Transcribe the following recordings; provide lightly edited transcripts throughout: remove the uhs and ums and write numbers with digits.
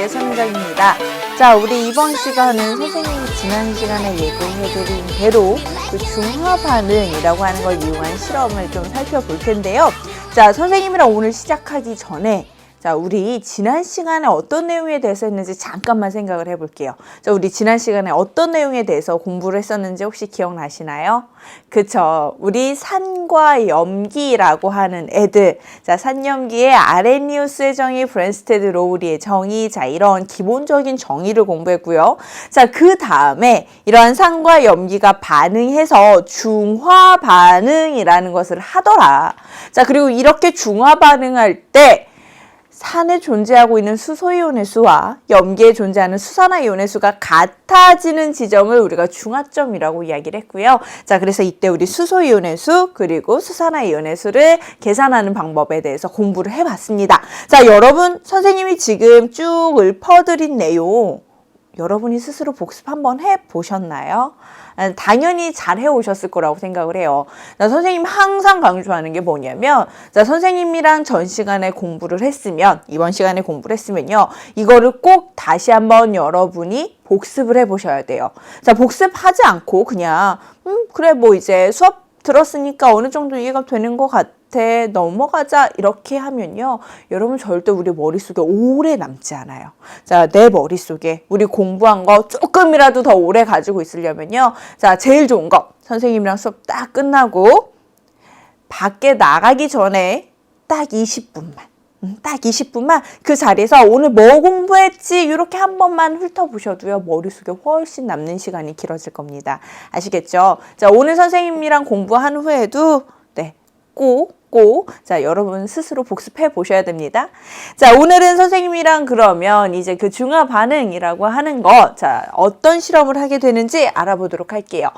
수학의 손은정입니다. 자, 우리 이번 시간은 선생님이 지난 시간에 예고해드린 대로 그 중화 반응이라고 하는 걸 이용한 실험을 좀 살펴볼 텐데요. 자, 선생님이랑 오늘 시작하기 전에 자, 우리 지난 시간에 어떤 내용에 대해서 했는지 잠깐만 생각을 해볼게요. 자, 우리 지난 시간에 어떤 내용에 대해서 공부를 했었는지 혹시 기억나시나요? 그쵸. 우리 산과 염기라고 하는 애들. 자, 산염기의 아레니우스의 정의, 브랜스테드 로우리의 정의. 자, 이런 기본적인 정의를 공부했고요. 자, 그 다음에 이러한 산과 염기가 반응해서 중화 반응이라는 것을 하더라. 자, 그리고 이렇게 중화 반응할 때 산에 존재하고 있는 수소이온의 수와 염기에 존재하는 수산화이온의 수가 같아지는 지점을 우리가 중화점이라고 이야기를 했고요. 자, 그래서 이때 우리 수소이온의 수 그리고 수산화이온의 수를 계산하는 방법에 대해서 공부를 해봤습니다. 자, 여러분 선생님이 지금 쭉 읊어드린 내용 여러분이 스스로 복습 한번 해보셨나요? 당연히 잘 해오셨을 거라고 생각을 해요. 자, 선생님 항상 강조하는 게 뭐냐면, 자, 선생님이랑 전 시간에 공부를 했으면, 이번 시간에 공부를 했으면요, 이거를 꼭 다시 한번 여러분이 복습을 해보셔야 돼요. 자, 복습하지 않고 그냥, 그래, 뭐 이제 수업 들었으니까 어느 정도 이해가 되는 것 같아. 넘어가자 이렇게 하면요 여러분 절대 우리 머릿속에 오래 남지 않아요. 자, 내 머릿속에 우리 공부한 거 조금이라도 더 오래 가지고 있으려면요 자, 제일 좋은 거 선생님이랑 수업 딱 끝나고 밖에 나가기 전에 딱 20분만 그 자리에서 오늘 뭐 공부했지 이렇게 한 번만 훑어보셔도요 머릿속에 훨씬 남는 시간이 길어질 겁니다. 아시겠죠? 자, 오늘 선생님이랑 공부한 후에도 네, 꼭 자, 여러분 스스로 복습해 보셔야 됩니다. 자, 오늘은 선생님이랑 그러면 이제 그 중화 반응이라고 하는 거, 자, 어떤 실험을 하게 되는지 알아보도록 할게요.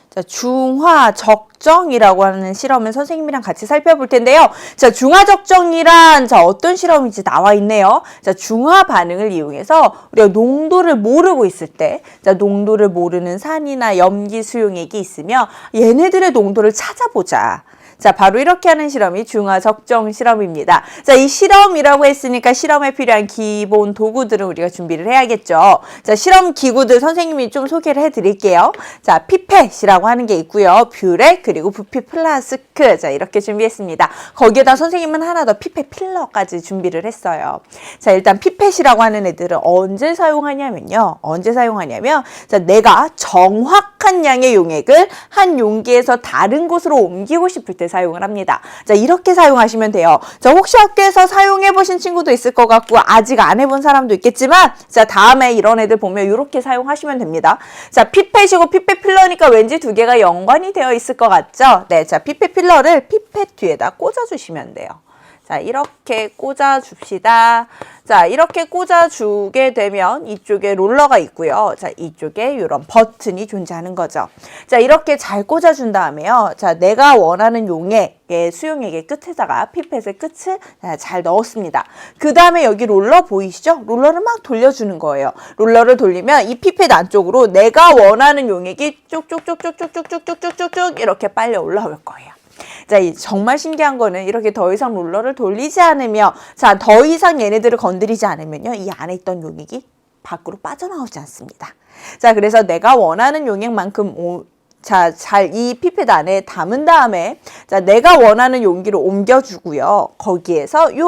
자, 중화 적정이라고 하는 실험을 선생님이랑 같이 살펴볼 텐데요. 자, 중화 적정이란 자, 어떤 실험인지 나와 있네요. 자, 중화 반응을 이용해서 우리가 농도를 모르고 있을 때, 자, 농도를 모르는 산이나 염기, 수용액이 있으면 얘네들의 농도를 찾아보자. 자, 바로 이렇게 하는 실험이 중화 적정 실험입니다. 자, 이 실험이라고 했으니까 실험에 필요한 기본 도구들을 우리가 준비를 해야겠죠. 자, 실험 기구들 선생님이 좀 소개를 해드릴게요. 자, 피펫이라고 하는 게 있고요. 뷰렉 그리고 부피 플라스크. 자, 이렇게 준비했습니다. 거기에다 선생님은 하나 더 피펫 필러까지 준비를 했어요. 자, 일단 피펫이라고 하는 애들은 언제 사용하냐면요. 자, 내가 정확한 양의 용액을 한 용기에서 다른 곳으로 옮기고 싶을 때 사용을 합니다. 자, 이렇게 사용하시면 돼요. 자, 혹시 학교에서 사용해 보신 친구도 있을 것 같고 아직 안 해본 사람도 있겠지만 자, 다음에 이런 애들 보면 이렇게 사용하시면 됩니다. 자, 피펫이고 피펫 필러니까 왠지 두 개가 연관이 되어 있을 것 같죠? 네, 자, 피펫 필러를 피펫 뒤에다 꽂아주시면 돼요. 자, 이렇게 꽂아줍시다. 자, 이렇게 꽂아주게 되면 이쪽에 롤러가 있고요. 자, 이쪽에 이런 버튼이 존재하는 거죠. 자, 이렇게 잘 꽂아준 다음에요. 자, 내가 원하는 용액의 수용액의 끝에다가 피펫의 끝을 잘 넣었습니다. 그 다음에 여기 롤러 보이시죠? 롤러를 막 돌려주는 거예요. 롤러를 돌리면 이 피펫 안쪽으로 내가 원하는 용액이 쭉쭉쭉쭉쭉쭉쭉쭉쭉 이렇게 빨려 올라올 거예요. 자, 정말 신기한 거는 이렇게 더 이상 롤러를 돌리지 않으며 자, 더 이상 얘네들을 건드리지 않으면요 이 안에 있던 용액이 밖으로 빠져나오지 않습니다. 자, 그래서 내가 원하는 용액만큼 자, 잘 이 피펫 안에 담은 다음에 자, 내가 원하는 용기로 옮겨주고요. 거기에서 이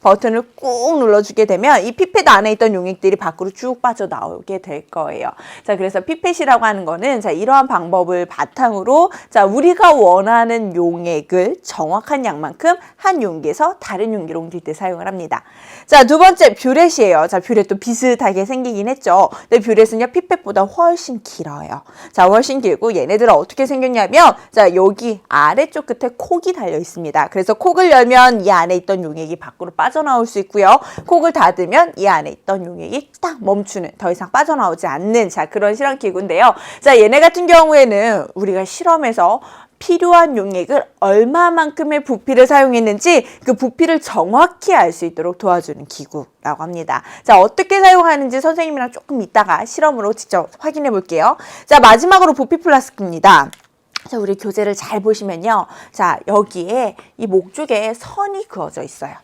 버튼을 꾹 눌러주게 되면 이 피펫 안에 있던 용액들이 밖으로 쭉 빠져나오게 될 거예요. 자, 그래서 피펫이라고 하는 거는 자, 이러한 방법을 바탕으로 자, 우리가 원하는 용액을 정확한 양만큼 한 용기에서 다른 용기로 옮길 때 사용을 합니다. 자, 두 번째 뷰렛이에요. 자, 뷰렛도 비슷하게 생기긴 했죠. 근데 뷰렛은요 피펫보다 훨씬 길어요. 자, 훨씬 길고 얘네들은 어떻게 생겼냐면 자, 여기 아래쪽 끝에 콕이 달려 있습니다. 그래서 콕을 열면 이 안에 있던 용액이 밖으로 빠져나올 수 있고요. 콕을 닫으면 이 안에 있던 용액이 딱 멈추는 더 이상 빠져나오지 않는 자, 그런 실험 기구인데요. 자, 얘네 같은 경우에는 우리가 실험에서 필요한 용액을 얼마만큼의 부피를 사용했는지 그 부피를 정확히 알 수 있도록 도와주는 기구라고 합니다. 자, 어떻게 사용하는지 선생님이랑 조금 이따가 실험으로 직접 확인해 볼게요. 자, 마지막으로 부피 플라스크입니다. 자, 우리 교재를 잘 보시면요. 자, 여기에 이 목 쪽에 선이 그어져 있어요.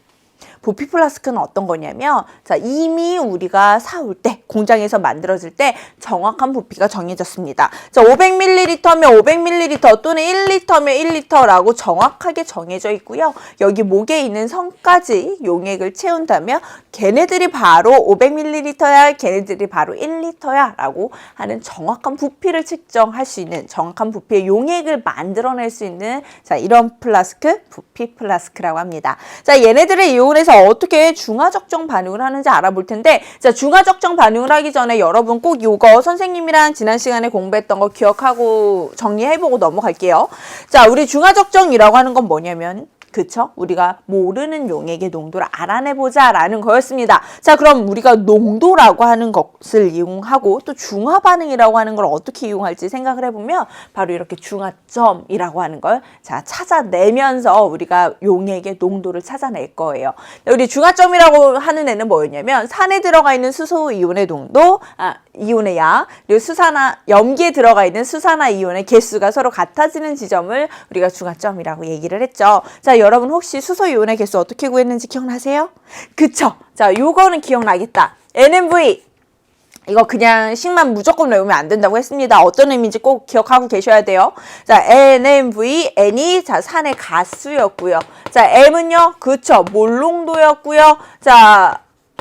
부피 플라스크는 어떤 거냐면, 자, 이미 우리가 사올 때, 공장에서 만들어질 때 정확한 부피가 정해졌습니다. 자, 500ml면 500ml 또는 1L면 1L라고 정확하게 정해져 있고요. 여기 목에 있는 선까지 용액을 채운다면 걔네들이 바로 500ml야, 걔네들이 바로 1L야 라고 하는 정확한 부피를 측정할 수 있는, 정확한 부피의 용액을 만들어낼 수 있는, 자, 이런 플라스크, 부피 플라스크라고 합니다. 자, 얘네들을 이용해서 어떻게 중화적정 반응을 하는지 알아볼 텐데, 자, 중화적정 반응을 하기 전에 여러분 꼭 요거 선생님이랑 지난 시간에 공부했던 거 기억하고 정리해보고 넘어갈게요. 자, 우리 중화적정이라고 하는 건 뭐냐면, 그쵸? 우리가 모르는 용액의 농도를 알아내보자 라는 거였습니다. 자, 그럼 우리가 농도라고 하는 것을 이용하고 또 중화반응이라고 하는 걸 어떻게 이용할지 생각을 해보면 바로 이렇게 중화점이라고 하는 걸 자, 찾아내면서 우리가 용액의 농도를 찾아낼 거예요. 우리 중화점이라고 하는 애는 뭐였냐면 산에 들어가 있는 수소 이온의 농도, 이온의 양, 그리고 염기에 들어가 있는 수산화 이온의 개수가 서로 같아지는 지점을 우리가 중화점이라고 얘기를 했죠. 자, 여러분 혹시 수소 이온의 개수 어떻게 구했는지 기억나세요? 그쵸? 자, 요거는 기억나겠다. NMV. 이거 그냥 식만 무조건 외우면 안 된다고 했습니다. 어떤 의미인지 꼭 기억하고 계셔야 돼요. 자, NMV, N이 자, 산의 가수였고요. 자, M은요, 그쵸, 몰농도였고요. 자,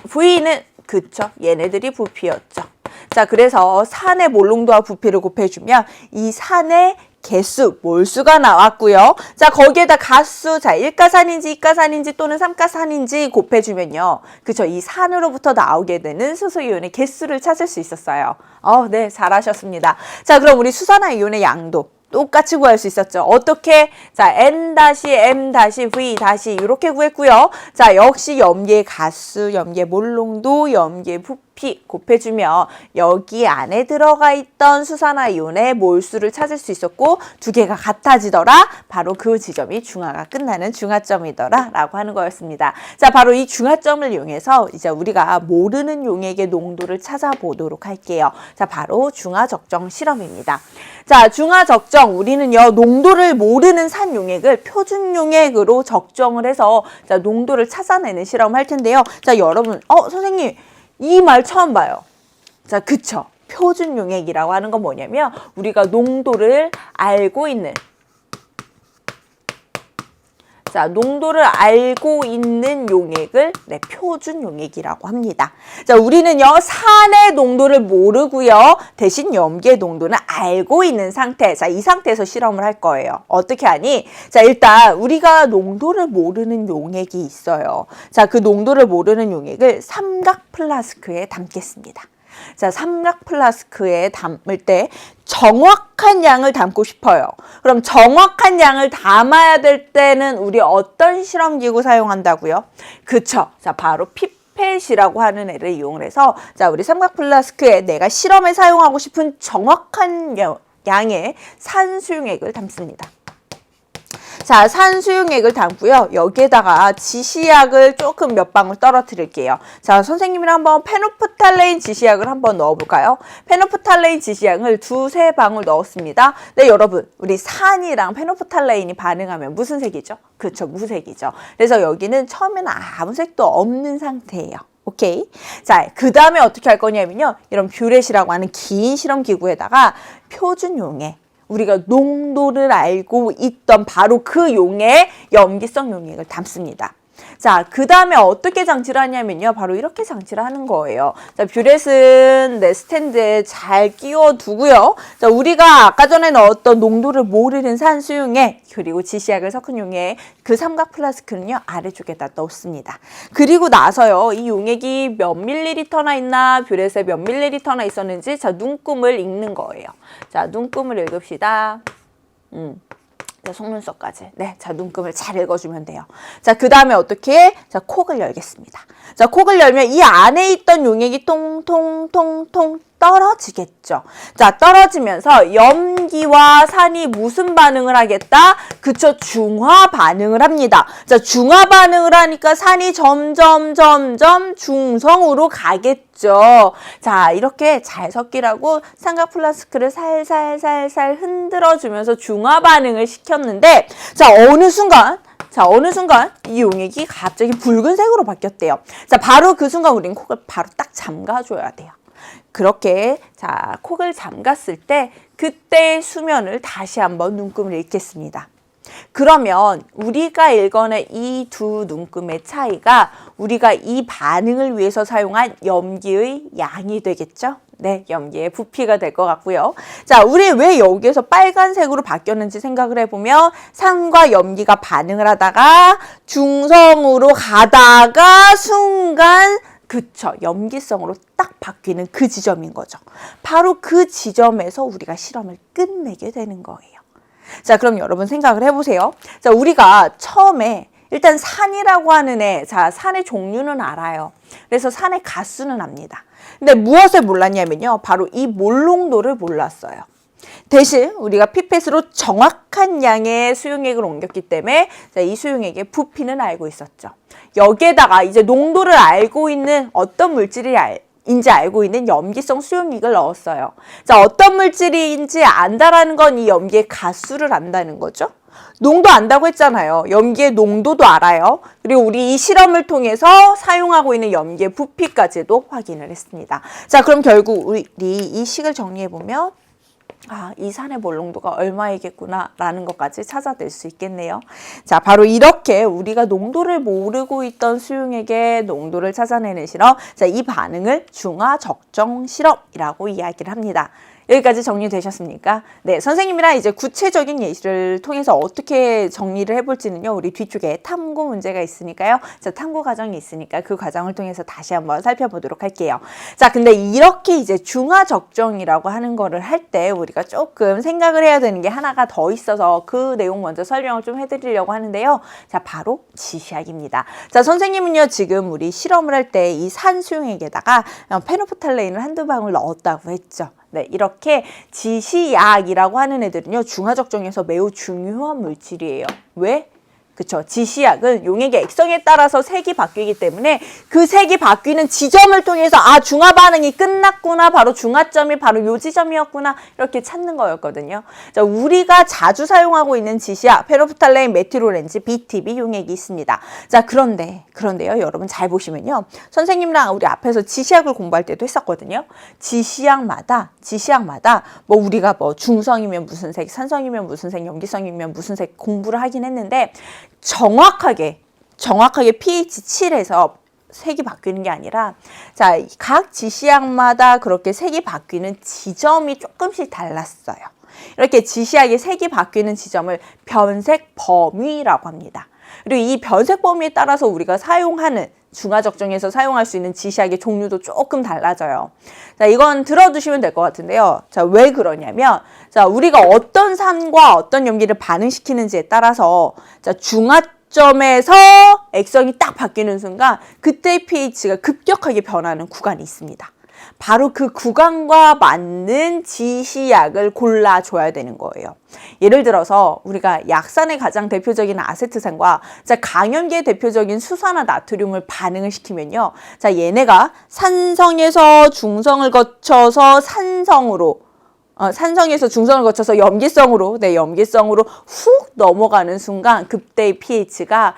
V는 그쵸, 얘네들이 부피였죠. 자, 그래서 산의 몰농도와 부피를 곱해주면 이 산의 개수, 몰수가 나왔고요. 자, 거기에다 가수, 자, 1가산인지 2가산인지 또는 3가산인지 곱해주면요. 그쵸, 이 산으로부터 나오게 되는 수소이온의 개수를 찾을 수 있었어요. 네, 잘하셨습니다. 자, 그럼 우리 수산화이온의 양도 똑같이 구할 수 있었죠. 어떻게? 자, N-M-V- 이렇게 구했고요. 자, 역시 염기의 가수, 염기의 몰농도, 염기의 부피 곱해주면 여기 안에 들어가 있던 수산화이온의 몰수를 찾을 수 있었고 두 개가 같아지더라. 바로 그 지점이 중화가 끝나는 중화점이더라 라고 하는 거였습니다. 자, 바로 이 중화점을 이용해서 이제 우리가 모르는 용액의 농도를 찾아보도록 할게요. 자, 바로 중화적정 실험입니다. 자, 중화적정, 우리는요, 농도를 모르는 산 용액을 표준 용액으로 적정을 해서 자, 농도를 찾아내는 실험을 할 텐데요. 자, 여러분, 선생님, 이 말 처음 봐요. 자, 그쵸. 표준 용액이라고 하는 건 뭐냐면, 우리가 농도를 알고 있는, 자, 농도를 알고 있는 용액을 표준 용액이라고 합니다. 자, 우리는요, 산의 농도를 모르고요. 대신 염기의 농도는 알고 있는 상태. 자, 이 상태에서 실험을 할 거예요. 어떻게 하니? 자, 일단 우리가 농도를 모르는 용액이 있어요. 자, 그 농도를 모르는 용액을 삼각 플라스크에 담겠습니다. 자, 삼각 플라스크에 담을 때 정확한 양을 담고 싶어요. 그럼 정확한 양을 담아야 될 때는 우리 어떤 실험기구 사용한다고요? 그쵸. 자, 바로 피펫이라고 하는 애를 이용을 해서 자, 우리 삼각 플라스크에 내가 실험에 사용하고 싶은 정확한 양의 산수용액을 담습니다. 자, 산수용액을 담고요. 여기에다가 지시약을 조금 몇 방울 떨어뜨릴게요. 자, 선생님이랑 한번 페노프탈레인 지시약을 한번 넣어볼까요? 페노프탈레인 지시약을 2-3방울 넣었습니다. 네, 여러분, 우리 산이랑 페노프탈레인이 반응하면 무슨 색이죠? 그렇죠, 무색이죠. 그래서 여기는 처음에는 아무 색도 없는 상태예요. 오케이. 자, 그 다음에 어떻게 할 거냐면요. 이런 뷰렛이라고 하는 긴 실험기구에다가 표준 용액, 우리가 농도를 알고 있던 바로 그 용액, 염기성 용액을 담습니다. 자, 그 다음에 어떻게 장치를 하냐면요. 바로 이렇게 장치를 하는 거예요. 자, 뷰렛은 스탠드에 잘 끼워 두고요. 자, 우리가 아까 전에 넣었던 농도를 모르는 산수용액, 그리고 지시약을 섞은 용액, 그 삼각 플라스크는요, 아래쪽에다 넣습니다. 그리고 나서요, 이 용액이 몇 밀리리터나 있나, 뷰렛에 몇 밀리리터나 있었는지, 자, 눈금을 읽는 거예요. 자, 눈금을 읽읍시다. 속눈썹까지. 네, 자, 눈금을 잘 읽어주면 돼요. 자, 그 다음에 어떻게? 자, 콕을 열겠습니다. 자, 콕을 열면 이 안에 있던 용액이 통통통통 떨어지겠죠. 자, 떨어지면서 염기와 산이 무슨 반응을 하겠다? 그쵸, 중화 반응을 합니다. 자, 중화 반응을 하니까 산이 점점 중성으로 가겠죠. 자, 이렇게 잘 섞이라고 삼각 플라스크를 살살 흔들어주면서 중화 반응을 시켰는데, 자, 어느 순간 자, 어느 순간 이 용액이 갑자기 붉은색으로 바뀌었대요. 자, 바로 그 순간 우리는 콕을 바로 딱 잠가줘야 돼요. 그렇게 자, 콕을 잠갔을 때 그때 수면을 다시 한번 눈금을 읽겠습니다. 그러면 우리가 읽어낸 이 두 눈금의 차이가 우리가 이 반응을 위해서 사용한 염기의 양이 되겠죠? 네, 염기의 부피가 될 것 같고요. 자, 우리 왜 여기에서 빨간색으로 바뀌었는지 생각을 해보면 산과 염기가 반응을 하다가 중성으로 가다가 순간 그쵸, 염기성으로 딱 바뀌는 그 지점인 거죠. 바로 그 지점에서 우리가 실험을 끝내게 되는 거예요. 자, 그럼 여러분 생각을 해보세요. 자, 우리가 처음에 일단 산이라고 하는 자, 산의 종류는 알아요. 그래서 산의 가수는 압니다. 근데 무엇을 몰랐냐면요. 바로 이 몰롱도를 몰랐어요. 대신 우리가 피펫으로 정확한 양의 수용액을 옮겼기 때문에 자, 이 수용액의 부피는 알고 있었죠. 여기에다가 이제 농도를 알고 있는 어떤 물질인지 알고 있는 염기성 수용액을 넣었어요. 자, 어떤 물질인지 안다라는 건 이 염기의 가수를 안다는 거죠. 농도 안다고 했잖아요. 염기의 농도도 알아요. 그리고 우리 이 실험을 통해서 사용하고 있는 염기의 부피까지도 확인을 했습니다. 자, 그럼 결국 우리 이 식을 정리해보면 아, 이 산의 몰롱도가 얼마이겠구나 라는 것까지 찾아낼 수 있겠네요. 자, 바로 이렇게 우리가 농도를 모르고 있던 수용액의 농도를 찾아내는 실험, 자, 이 반응을 중화적정 실험이라고 이야기를 합니다. 여기까지 정리되셨습니까? 네, 선생님이랑 이제 구체적인 예시를 통해서 어떻게 정리를 해볼지는요, 우리 뒤쪽에 탐구 문제가 있으니까요. 자, 탐구 과정이 있으니까 그 과정을 통해서 다시 한번 살펴보도록 할게요. 자, 근데 이렇게 이제 중화적정이라고 하는 거를 할 때 우리가 조금 생각을 해야 되는 게 하나가 더 있어서 그 내용 먼저 설명을 좀 해드리려고 하는데요. 자, 바로 지시약입니다. 자, 선생님은요, 지금 우리 실험을 할 때 이 산수용액에다가 페노프탈레인을 한두 방울 넣었다고 했죠. 네, 이렇게 지시약이라고 하는 애들은요, 중화적정에서 매우 중요한 물질이에요. 왜? 그쵸. 지시약은 용액의 액성에 따라서 색이 바뀌기 때문에 그 색이 바뀌는 지점을 통해서 아, 중화 반응이 끝났구나. 바로 중화점이 바로 요 지점이었구나. 이렇게 찾는 거였거든요. 자, 우리가 자주 사용하고 있는 지시약, 페노프탈레인 메틸오렌지, BTB 용액이 있습니다. 자, 그런데요, 여러분 잘 보시면요. 선생님랑 우리 앞에서 지시약을 공부할 때도 했었거든요. 지시약마다 뭐 우리가 뭐 중성이면 무슨 색, 산성이면 무슨 색, 염기성이면 무슨 색 공부를 하긴 했는데 정확하게 pH 7에서 색이 바뀌는 게 아니라 자, 각 지시약마다 그렇게 색이 바뀌는 지점이 조금씩 달랐어요. 이렇게 지시약의 색이 바뀌는 지점을 변색 범위라고 합니다. 그리고 이 변색 범위에 따라서 우리가 사용하는 중화적정에서 사용할 수 있는 지시약의 종류도 조금 달라져요. 자, 이건 들어두시면 될 것 같은데요. 자, 왜 그러냐면, 자, 우리가 어떤 산과 어떤 염기를 반응시키는지에 따라서, 자, 중화점에서 액성이 딱 바뀌는 순간, 그때 pH가 급격하게 변하는 구간이 있습니다. 바로 그 구간과 맞는 지시약을 골라줘야 되는 거예요. 예를 들어서 우리가 약산의 가장 대표적인 아세트산과 자, 강염기의 대표적인 수산화 나트륨을 반응을 시키면요. 자, 얘네가 산성에서 중성을 거쳐서 산성에서 중성을 거쳐서 염기성으로 훅 넘어가는 순간 그때의 pH가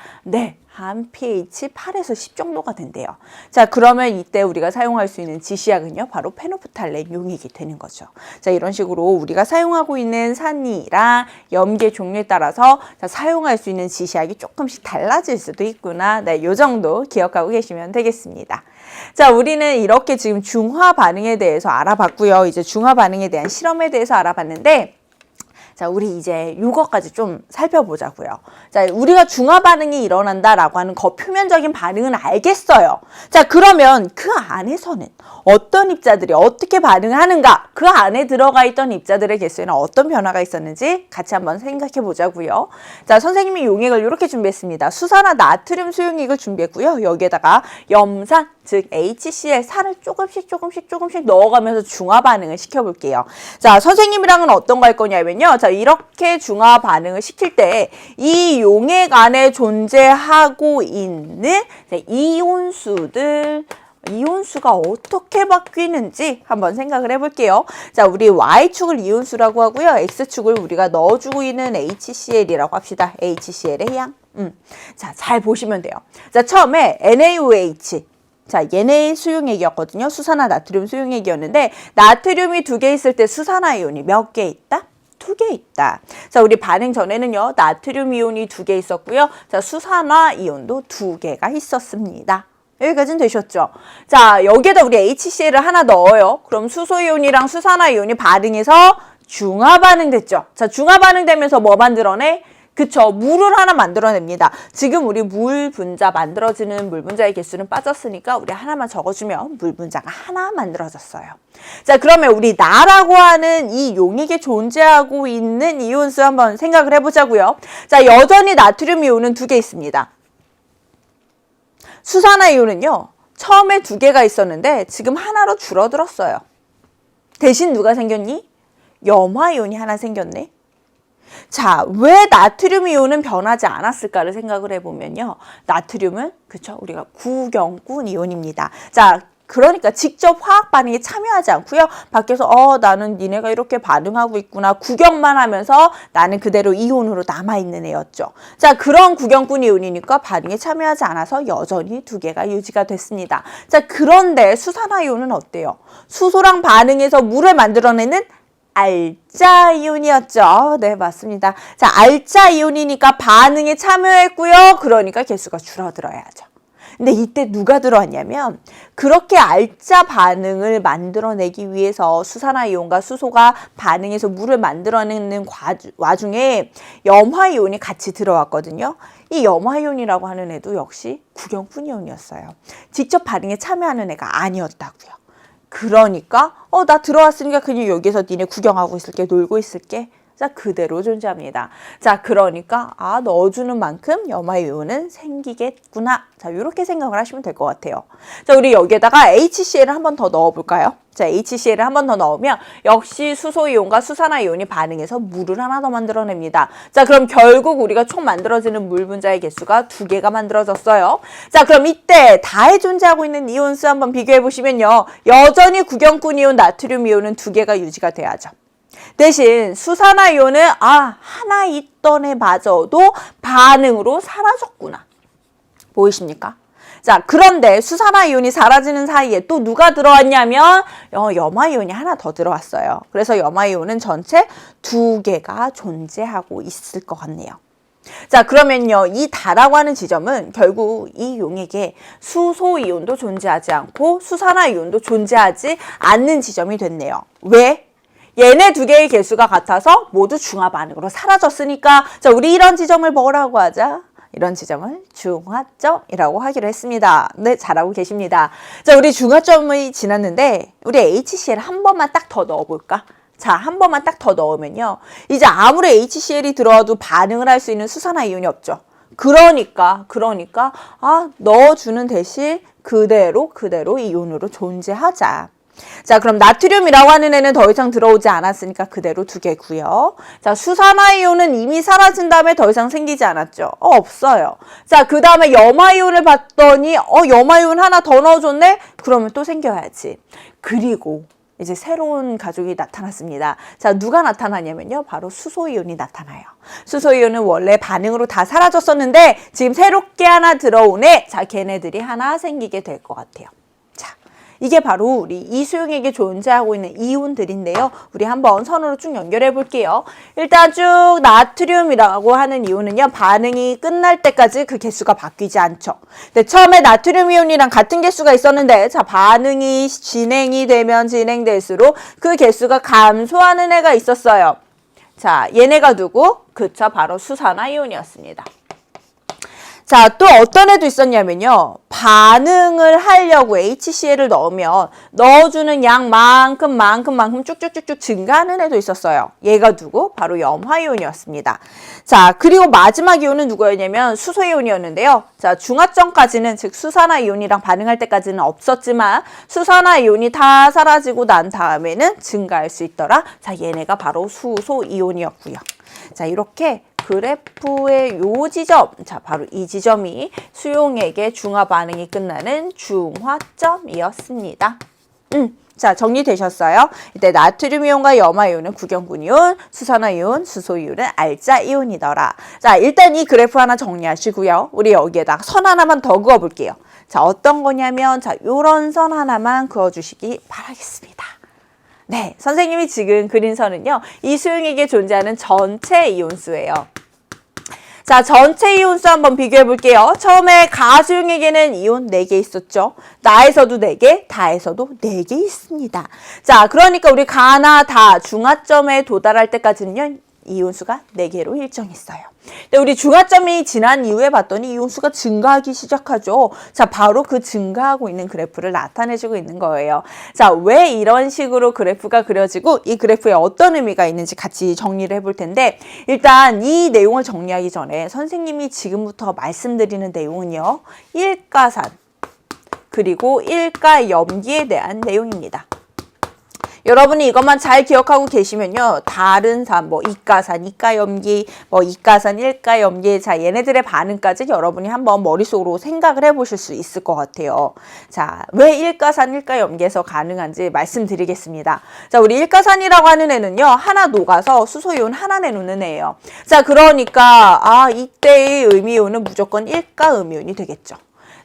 한 pH 8에서 10 정도가 된대요. 자, 그러면 이때 우리가 사용할 수 있는 지시약은요, 바로 페노프탈레인 용액이 되는 거죠. 자, 이런 식으로 우리가 사용하고 있는 산이랑 염기의 종류에 따라서 자, 사용할 수 있는 지시약이 조금씩 달라질 수도 있구나. 네, 요 정도 기억하고 계시면 되겠습니다. 자, 우리는 이렇게 지금 중화 반응에 대해서 알아봤고요. 이제 중화 반응에 대한 실험에 대해서 알아봤는데, 자, 우리 이제 이거까지 좀 살펴보자고요. 자, 우리가 중화 반응이 일어난다라고 하는 거 표면적인 반응은 알겠어요. 자, 그러면 그 안에서는 어떤 입자들이 어떻게 반응을 하는가? 그 안에 들어가 있던 입자들의 개수에는 어떤 변화가 있었는지 같이 한번 생각해 보자고요. 자, 선생님이 용액을 이렇게 준비했습니다. 수산화 나트륨 수용액을 준비했고요. 여기에다가 염산, 즉 HCl, 산을 조금씩 넣어가면서 중화 반응을 시켜볼게요. 자, 선생님이랑은 어떤 거 할 거냐면요. 자, 이렇게 중화 반응을 시킬 때 이 용액 안에 존재하고 있는 이온수가 어떻게 바뀌는지 한번 생각을 해볼게요. 자, 우리 Y축을 이온수라고 하고요. X축을 우리가 넣어주고 있는 HCl이라고 합시다. HCl의 양. 자, 잘 보시면 돼요. 자, 처음에 NaOH. 자, 얘네 수용액이었거든요. 수산화 나트륨 수용액이었는데 나트륨이 2개 있을 때 수산화 이온이 몇 개 있다? 2개 있다. 자, 우리 반응 전에는요. 나트륨 이온이 2개 있었고요. 자, 수산화 이온도 2개가 있었습니다. 여기까지는 되셨죠? 자, 여기에다 우리 HCl을 하나 넣어요. 그럼 수소이온이랑 수산화이온이 반응해서 중화 반응됐죠? 자, 중화 반응되면서 뭐 만들어내? 그쵸, 물을 하나 만들어냅니다. 지금 우리 물 분자 만들어지는 물 분자의 개수는 빠졌으니까 우리 하나만 적어주면 물 분자가 하나 만들어졌어요. 자, 그러면 우리 나라고 하는 이 용액에 존재하고 있는 이온수 한번 생각을 해보자고요. 자, 여전히 나트륨 이온은 2개 있습니다. 수산화이온은요, 처음에 2개가 있었는데 지금 하나로 줄어들었어요. 대신 누가 생겼니? 염화이온이 하나 생겼네. 자, 왜 나트륨 이온은 변하지 않았을까를 생각을 해보면요. 나트륨은, 그쵸, 우리가 구경꾼 이온입니다. 자, 그러니까 직접 화학 반응에 참여하지 않고요. 밖에서 나는 니네가 이렇게 반응하고 있구나. 구경만 하면서 나는 그대로 이온으로 남아있는 애였죠. 자, 그런 구경꾼 이온이니까 반응에 참여하지 않아서 여전히 2개가 유지가 됐습니다. 자, 그런데 수산화 이온은 어때요? 수소랑 반응해서 물을 만들어내는 알짜 이온이었죠. 네, 맞습니다. 자, 알짜 이온이니까 반응에 참여했고요. 그러니까 개수가 줄어들어야죠. 근데 이때 누가 들어왔냐면 그렇게 알짜 반응을 만들어내기 위해서 수산화이온과 수소가 반응해서 물을 만들어내는 와중에 염화이온이 같이 들어왔거든요. 이 염화이온이라고 하는 애도 역시 구경꾼 이온이었어요. 직접 반응에 참여하는 애가 아니었다고요. 그러니까 나 들어왔으니까 그냥 여기서 니네 구경하고 있을게, 놀고 있을게. 자, 그대로 존재합니다. 자, 그러니까 넣어주는 만큼 염화이온은 생기겠구나. 자, 이렇게 생각을 하시면 될 것 같아요. 자, 우리 여기에다가 HCl을 한 번 더 넣어볼까요? 자, HCl을 한 번 더 넣으면 역시 수소이온과 수산화이온이 반응해서 물을 하나 더 만들어냅니다. 자, 그럼 결국 우리가 총 만들어지는 물 분자의 개수가 2개가 만들어졌어요. 자, 그럼 이때 다에 존재하고 있는 이온수 한번 비교해보시면요. 여전히 구경꾼 이온, 나트륨 이온은 2개가 유지가 돼야죠. 대신 수산화이온은 하나 있던 애마저도 반응으로 사라졌구나. 보이십니까? 자, 그런데 수산화이온이 사라지는 사이에 또 누가 들어왔냐면 염화이온이 하나 더 들어왔어요. 그래서 염화이온은 전체 2개가 존재하고 있을 것 같네요. 자, 그러면요, 이 다라고 하는 지점은 결국 이 용액에 수소이온도 존재하지 않고 수산화이온도 존재하지 않는 지점이 됐네요. 왜? 얘네 2개의 개수가 같아서 모두 중화 반응으로 사라졌으니까 자, 우리 이런 지점을 뭐라고 하자? 이런 지점을 중화점이라고 하기로 했습니다. 네, 잘하고 계십니다. 자, 우리 중화점이 지났는데 우리 HCl 한 번만 딱 더 넣어볼까? 자, 한 번만 딱 더 넣으면요. 이제 아무리 HCl이 들어와도 반응을 할 수 있는 수산화이온이 없죠. 그러니까 넣어주는 대신 그대로 이온으로 존재하자. 자, 그럼 나트륨이라고 하는 애는 더 이상 들어오지 않았으니까 그대로 2개고요. 자, 수산화이온은 이미 사라진 다음에 더 이상 생기지 않았죠? 없어요. 자, 그 다음에 염화이온을 봤더니 염화이온 하나 더 넣어줬네? 그러면 또 생겨야지. 그리고 이제 새로운 가족이 나타났습니다. 자, 누가 나타나냐면요. 바로 수소이온이 나타나요. 수소이온은 원래 반응으로 다 사라졌었는데 지금 새롭게 하나 들어오네. 자, 걔네들이 하나 생기게 될 것 같아요. 이게 바로 우리 이수용액에 존재하고 있는 이온들인데요. 우리 한번 선으로 쭉 연결해 볼게요. 일단 쭉 나트륨이라고 하는 이온은요. 반응이 끝날 때까지 그 개수가 바뀌지 않죠. 근데 처음에 나트륨 이온이랑 같은 개수가 있었는데 자, 반응이 진행이 되면 진행될수록 그 개수가 감소하는 애가 있었어요. 자, 얘네가 누구? 그쵸, 바로 수산화 이온이었습니다. 자, 또 어떤 애도 있었냐면요. 반응을 하려고 HCl을 넣으면 넣어주는 양만큼 쭉쭉쭉쭉 증가하는 애도 있었어요. 얘가 누구? 바로 염화이온이었습니다. 자, 그리고 마지막 이온은 누구였냐면 수소이온이었는데요. 자, 중화점까지는 즉 수산화이온이랑 반응할 때까지는 없었지만 수산화이온이 다 사라지고 난 다음에는 증가할 수 있더라. 자, 얘네가 바로 수소이온이었고요. 자, 이렇게 그래프의 요 지점, 자, 바로 이 지점이 수용액의 중화 반응이 끝나는 중화점이었습니다. 자, 정리되셨어요? 이때 나트륨 이온과 염화 이온은 구경군 이온, 수산화 이온, 수소 이온은 알자 이온이더라. 자, 일단 이 그래프 하나 정리하시고요. 우리 여기에다 선 하나만 더 그어볼게요. 자, 어떤 거냐면, 자, 요런 선 하나만 그어주시기 바라겠습니다. 네, 선생님이 지금 그린 선은요, 이 수용액에 존재하는 전체 이온수예요. 자, 전체 이온수 한번 비교해 볼게요. 처음에 가수용액에는 이온 4개 있었죠. 나에서도 4개, 다에서도 4개 있습니다. 자, 그러니까 우리 가나 다 중화점에 도달할 때까지는요, 이온수가 4개로 일정했어요. 근데 우리 중화점이 지난 이후에 봤더니 이온수가 증가하기 시작하죠. 자, 바로 그 증가하고 있는 그래프를 나타내주고 있는 거예요. 자, 왜 이런 식으로 그래프가 그려지고 이 그래프에 어떤 의미가 있는지 같이 정리를 해볼 텐데, 일단 이 내용을 정리하기 전에 선생님이 지금부터 말씀드리는 내용은요, 일가산 그리고 일가염기에 대한 내용입니다. 여러분이 이것만 잘 기억하고 계시면요, 다른 산, 뭐 이가산, 이가염기, 뭐 이가산, 일가염기, 자, 얘네들의 반응까지 여러분이 한번 머릿속으로 생각을 해보실 수 있을 것 같아요. 자, 왜 일가산, 일가염기에서 가능한지 말씀드리겠습니다. 자, 우리 일가산이라고 하는 애는요, 하나 녹아서 수소이온 하나 내놓는 애예요. 자, 그러니까 이때의 음이온은 무조건 일가음이온이 되겠죠.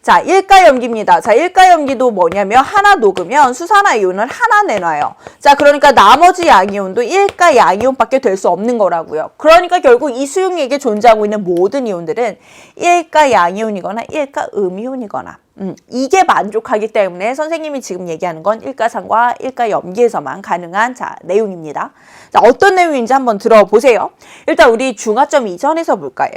자, 일가염기입니다. 자, 일가염기도 뭐냐면 하나 녹으면 수산화 이온을 하나 내놔요. 자, 그러니까 나머지 양이온도 일가 양이온밖에 될 수 없는 거라고요. 그러니까 결국 이 수용액에 존재하고 있는 모든 이온들은 일가 양이온이거나 일가 음이온이거나 이게 만족하기 때문에 선생님이 지금 얘기하는 건 일가산과 일가염기에서만 가능한 자, 내용입니다. 자, 어떤 내용인지 한번 들어보세요. 일단 우리 중화점 이전에서 볼까요?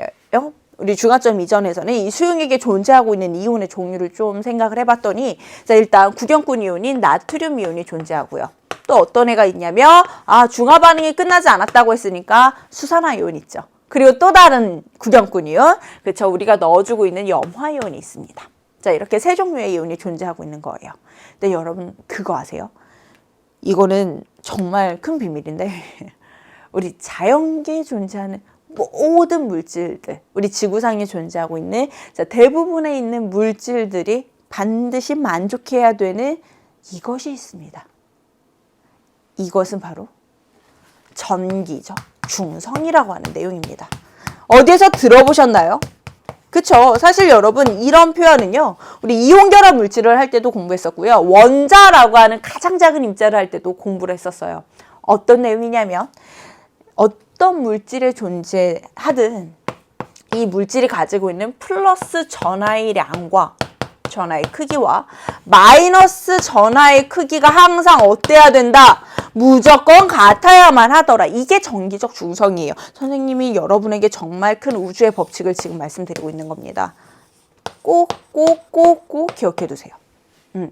우리 중화점 이전에서는 이 수용액에 존재하고 있는 이온의 종류를 좀 생각을 해봤더니, 자, 일단 구경군 이온인 나트륨 이온이 존재하고요. 또 어떤 애가 있냐면, 중화 반응이 끝나지 않았다고 했으니까 수산화 이온 있죠. 그리고 또 다른 구경군 이온, 그쵸, 우리가 넣어주고 있는 염화 이온이 있습니다. 자, 이렇게 세 종류의 이온이 존재하고 있는 거예요. 근데 여러분 그거 아세요? 이거는 정말 큰 비밀인데 우리 자연계에 존재하는 모든 물질들, 우리 지구상에 존재하고 있는 대부분에 있는 물질들이 반드시 만족해야 되는 이것이 있습니다. 이것은 바로 전기적 중성이라고 하는 내용입니다. 어디에서 들어보셨나요? 그쵸? 사실 여러분 이런 표현은요, 우리 이온결합 물질을 할 때도 공부했었고요, 원자라고 하는 가장 작은 임자를 할 때도 공부를 했었어요. 어떤 내용이냐면, 어떤 물질에 존재하든 이 물질이 가지고 있는 플러스 전하의 량과 전하의 크기와 마이너스 전하의 크기가 항상 어때야 된다? 무조건 같아야만 하더라. 이게 전기적 중성이에요. 선생님이 여러분에게 정말 큰 우주의 법칙을 지금 말씀드리고 있는 겁니다. 꼭 기억해 두세요.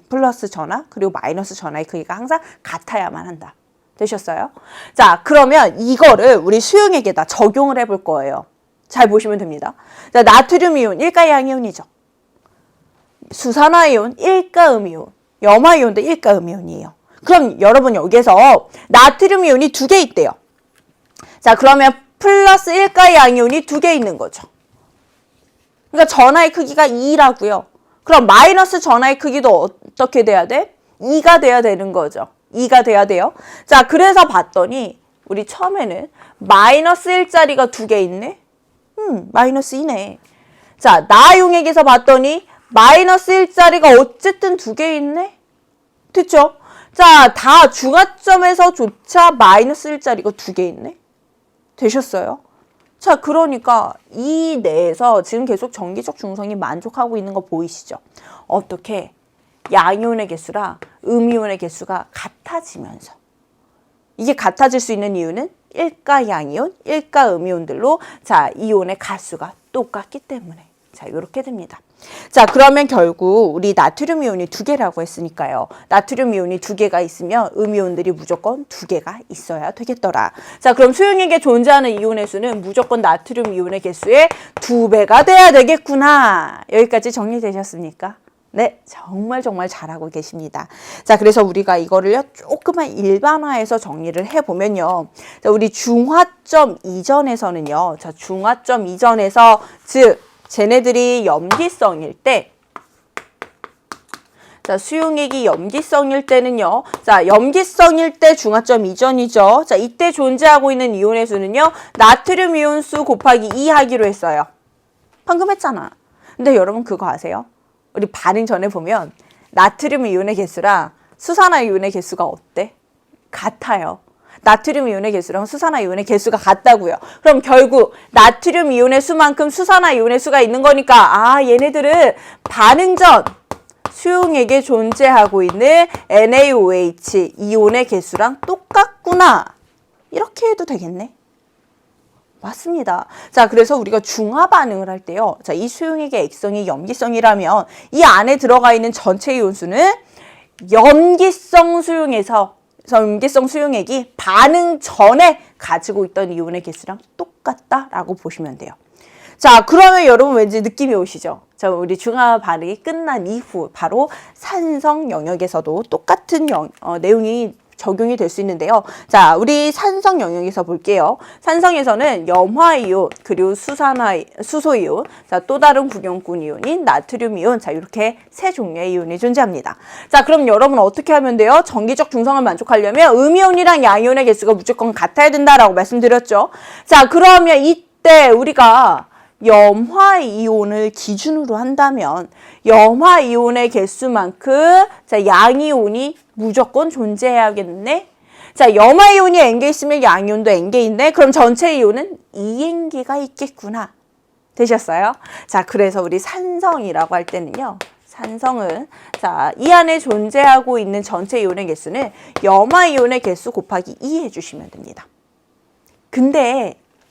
플러스 전하 그리고 마이너스 전하의 크기가 항상 같아야만 한다. 되셨어요? 자, 그러면 이거를 우리 수용액에다 적용을 해볼 거예요. 잘 보시면 됩니다. 자, 나트륨 이온, 일가양이온이죠. 수산화 이온, 일가음이온, 염화 이온도 일가음이온이에요. 그럼 여러분 여기에서 나트륨 이온이 2개 있대요. 자, 그러면 플러스 일가양이온이 2개 있는 거죠. 그러니까 전하의 크기가 2라고요. 그럼 마이너스 전하의 크기도 어떻게 돼야 돼? 2가 돼야 되는 거죠. 2가 돼야 돼요. 자, 그래서 봤더니 우리 처음에는 마이너스 1자리가 2개 있네? 마이너스 2네. 자, 나용액에서 봤더니 마이너스 1자리가 어쨌든 2개 있네? 됐죠? 자, 다 중화점에서조차 마이너스 1자리가 2개 있네? 되셨어요? 자, 그러니까 이 내에서 지금 계속 전기적 중성이 만족하고 있는 거 보이시죠? 어떻게? 양이온의 개수랑 음이온의 개수가 같아지면서, 이게 같아질 수 있는 이유는 일가 양이온, 일가 음이온들로 자, 이온의 가수가 똑같기 때문에. 자, 이렇게 됩니다. 자, 그러면 결국 우리 나트륨 이온이 2개라고 했으니까요. 나트륨 이온이 2개가 있으면 음이온들이 무조건 2개가 있어야 되겠더라. 자, 그럼 수용액에 존재하는 이온의 수는 무조건 나트륨 이온의 개수의 2배가 돼야 되겠구나. 여기까지 정리되셨습니까? 네, 정말 잘하고 계십니다. 자, 그래서 우리가 이거를 조금만 일반화해서 정리를 해보면요. 자, 우리 중화점 이전에서는요. 자, 중화점 이전에서, 즉, 쟤네들이 염기성일 때, 자, 수용액이 염기성일 때는요. 자, 염기성일 때 중화점 이전이죠. 자, 이때 존재하고 있는 이온의 수는요. 나트륨 이온수 곱하기 2 하기로 했어요. 방금 했잖아. 근데 여러분 그거 아세요? 우리 반응 전에 보면 나트륨 이온의 개수랑 수산화 이온의 개수가 어때? 같아요. 나트륨 이온의 개수랑 수산화 이온의 개수가 같다고요. 그럼 결국 나트륨 이온의 수만큼 수산화 이온의 수가 있는 거니까 얘네들은 반응 전 수용액에 존재하고 있는 NaOH 이온의 개수랑 똑같구나. 이렇게 해도 되겠네. 맞습니다. 자, 그래서 우리가 중화 반응을 할 때요. 자, 이 수용액의 액성이 염기성이라면 이 안에 들어가 있는 전체 이온수는 염기성 수용액이 반응 전에 가지고 있던 이온의 개수랑 똑같다라고 보시면 돼요. 자, 그러면 여러분 왠지 느낌이 오시죠? 자, 우리 중화 반응이 끝난 이후 바로 산성 영역에서도 똑같은 내용이 적용이 될 수 있는데요. 자, 우리 산성 영역에서 볼게요. 산성에서는 염화이온, 그리고 수소이온, 자, 또 다른 구경꾼 이온인 나트륨이온, 자, 이렇게 세 종류의 이온이 존재합니다. 자, 그럼 여러분 어떻게 하면 돼요? 전기적 중성을 만족하려면 음이온이랑 양이온의 개수가 무조건 같아야 된다라고 말씀드렸죠. 자, 그러면 이때 우리가 염화이온을 기준으로 한다면 염화이온의 개수만큼 자, 양이온이 무조건 존재해야겠네. 자, 염화이온이 N개 있으면 양이온도 N개 있네. 그럼 전체 이온은 2N개가 있겠구나. 되셨어요? 자, 그래서 우리 산성이라고 할 때는요. 산성은 자, 이 안에 존재하고 있는 전체 이온의 개수는 염화이온의 개수 곱하기 2 해주시면 됩니다.